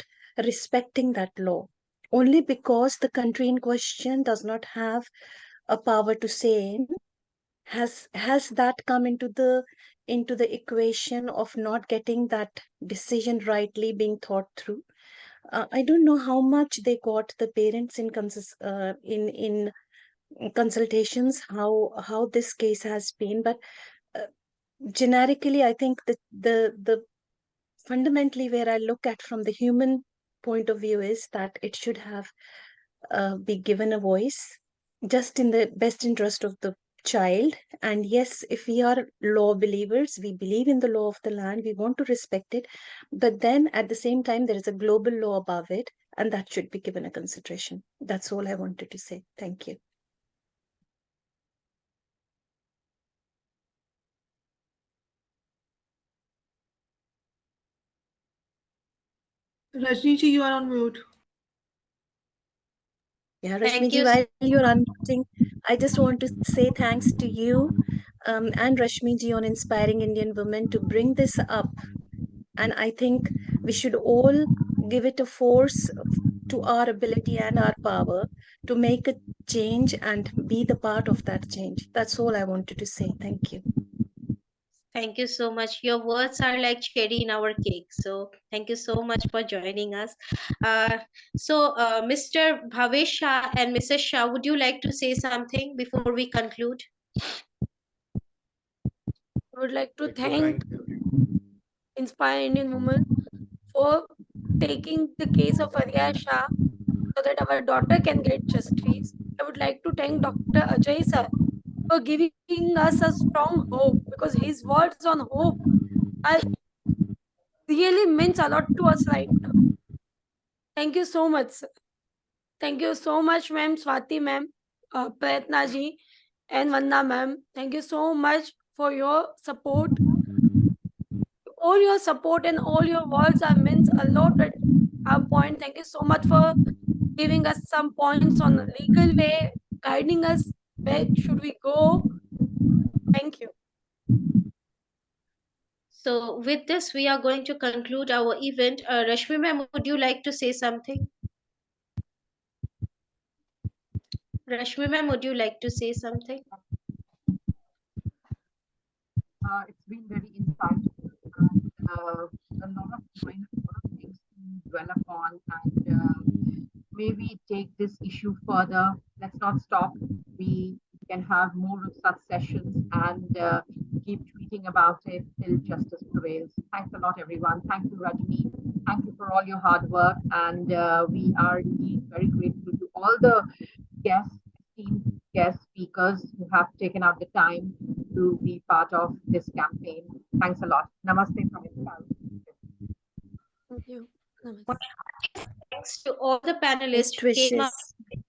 [SPEAKER 8] respecting that law only because the country in question does not have a power to say in. Has that come into the equation of not getting that decision rightly being thought through? I don't know how much they got the parents in consultations, how this case has been, but uh, generically, I think the fundamentally where I look at from the human point of view is that it should have be given a voice just in the best interest of the child. And yes, if we are law believers, we believe in the law of the land, we want to respect it, but then at the same time there is a global law above it, and that should be given a consideration. That's all I wanted to say. Thank you.
[SPEAKER 7] Rajni ji, you are on mute.
[SPEAKER 8] Yeah,
[SPEAKER 1] Thank
[SPEAKER 8] Rashmi ji,
[SPEAKER 1] you.
[SPEAKER 8] while you're unmuting, I just want to say thanks to you and Rashmi ji on inspiring Indian women to bring this up. And I think we should all give it a force to our ability and our power to make a change and be the part of that change. That's all I wanted to say. Thank you.
[SPEAKER 1] Thank you so much. Your words are like cherry in our cake. So thank you so much for joining us. Mr. Bhavesh Shah and Mrs. Shah, would you like to say something before we conclude?
[SPEAKER 4] I would like to
[SPEAKER 3] Like to
[SPEAKER 4] thank
[SPEAKER 3] thank
[SPEAKER 4] Inspire Indian Women for taking the case of Ariha Shah so that our daughter can get justice. I would like to thank Dr. Ajay sir for giving us a strong hope, because his words on hope are really means a lot to us right now. Thank you so much, sir. Thank you so much, ma'am, Swati ma'am, Prayatna ji, and Vanna ma'am. Thank you so much for your support. All your support and all your words are means a lot at our point. Thank you so much for giving us some points on the legal way, guiding us where should we go. Thank you.
[SPEAKER 1] So with this, we are going to conclude our event. Rashmi ma'am, would you like to say something? Rashmi ma'am, would you like to say something?
[SPEAKER 2] It's been very insightful and a lot of points, a lot of things to dwell upon, and maybe take this issue further. Let's not stop. We can have more of such sessions and keep tweeting about it till justice prevails. Thanks a lot, everyone. Thank you, Rajni. Thank you for all your hard work, and we are indeed very grateful to all the guests, esteemed guest speakers who have taken out the time to be part of this campaign. Thanks a lot. Namaste from Inspire.
[SPEAKER 4] Thank you. Namaste.
[SPEAKER 1] Thanks to all the panelists
[SPEAKER 8] Best
[SPEAKER 1] who came up
[SPEAKER 8] wishes.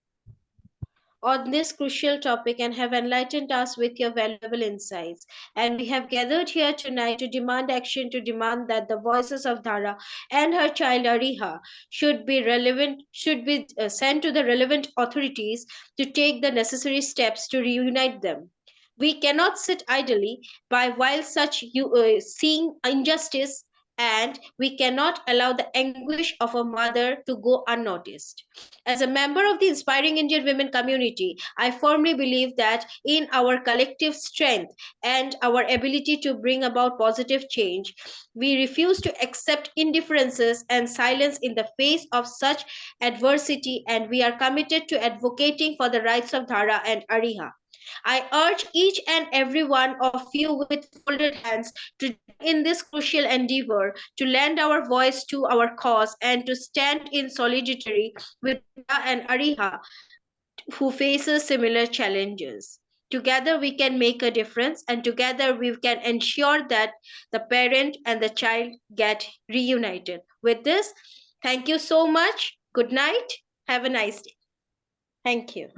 [SPEAKER 1] on this crucial topic and have enlightened us with your valuable insights. And we have gathered here tonight to demand action, to demand that the voices of Dhara and her child Ariha should be sent to the relevant authorities to take the necessary steps to reunite them. We cannot sit idly by while seeing injustice, and we cannot allow the anguish of a mother to go unnoticed. As a member of the Inspiring Indian Women community, I firmly believe that in our collective strength and our ability to bring about positive change, we refuse to accept indifferences and silence in the face of such adversity, and we are committed to advocating for the rights of Dhara and Ariha. I urge each and every one of you with folded hands to join in this crucial endeavor, to lend our voice to our cause, and to stand in solidarity with Dhara and Ariha, who faces similar challenges. Together we can make a difference, and together we can ensure that the parent and the child get reunited. With this, thank you so much. Good night. Have a nice day. Thank you.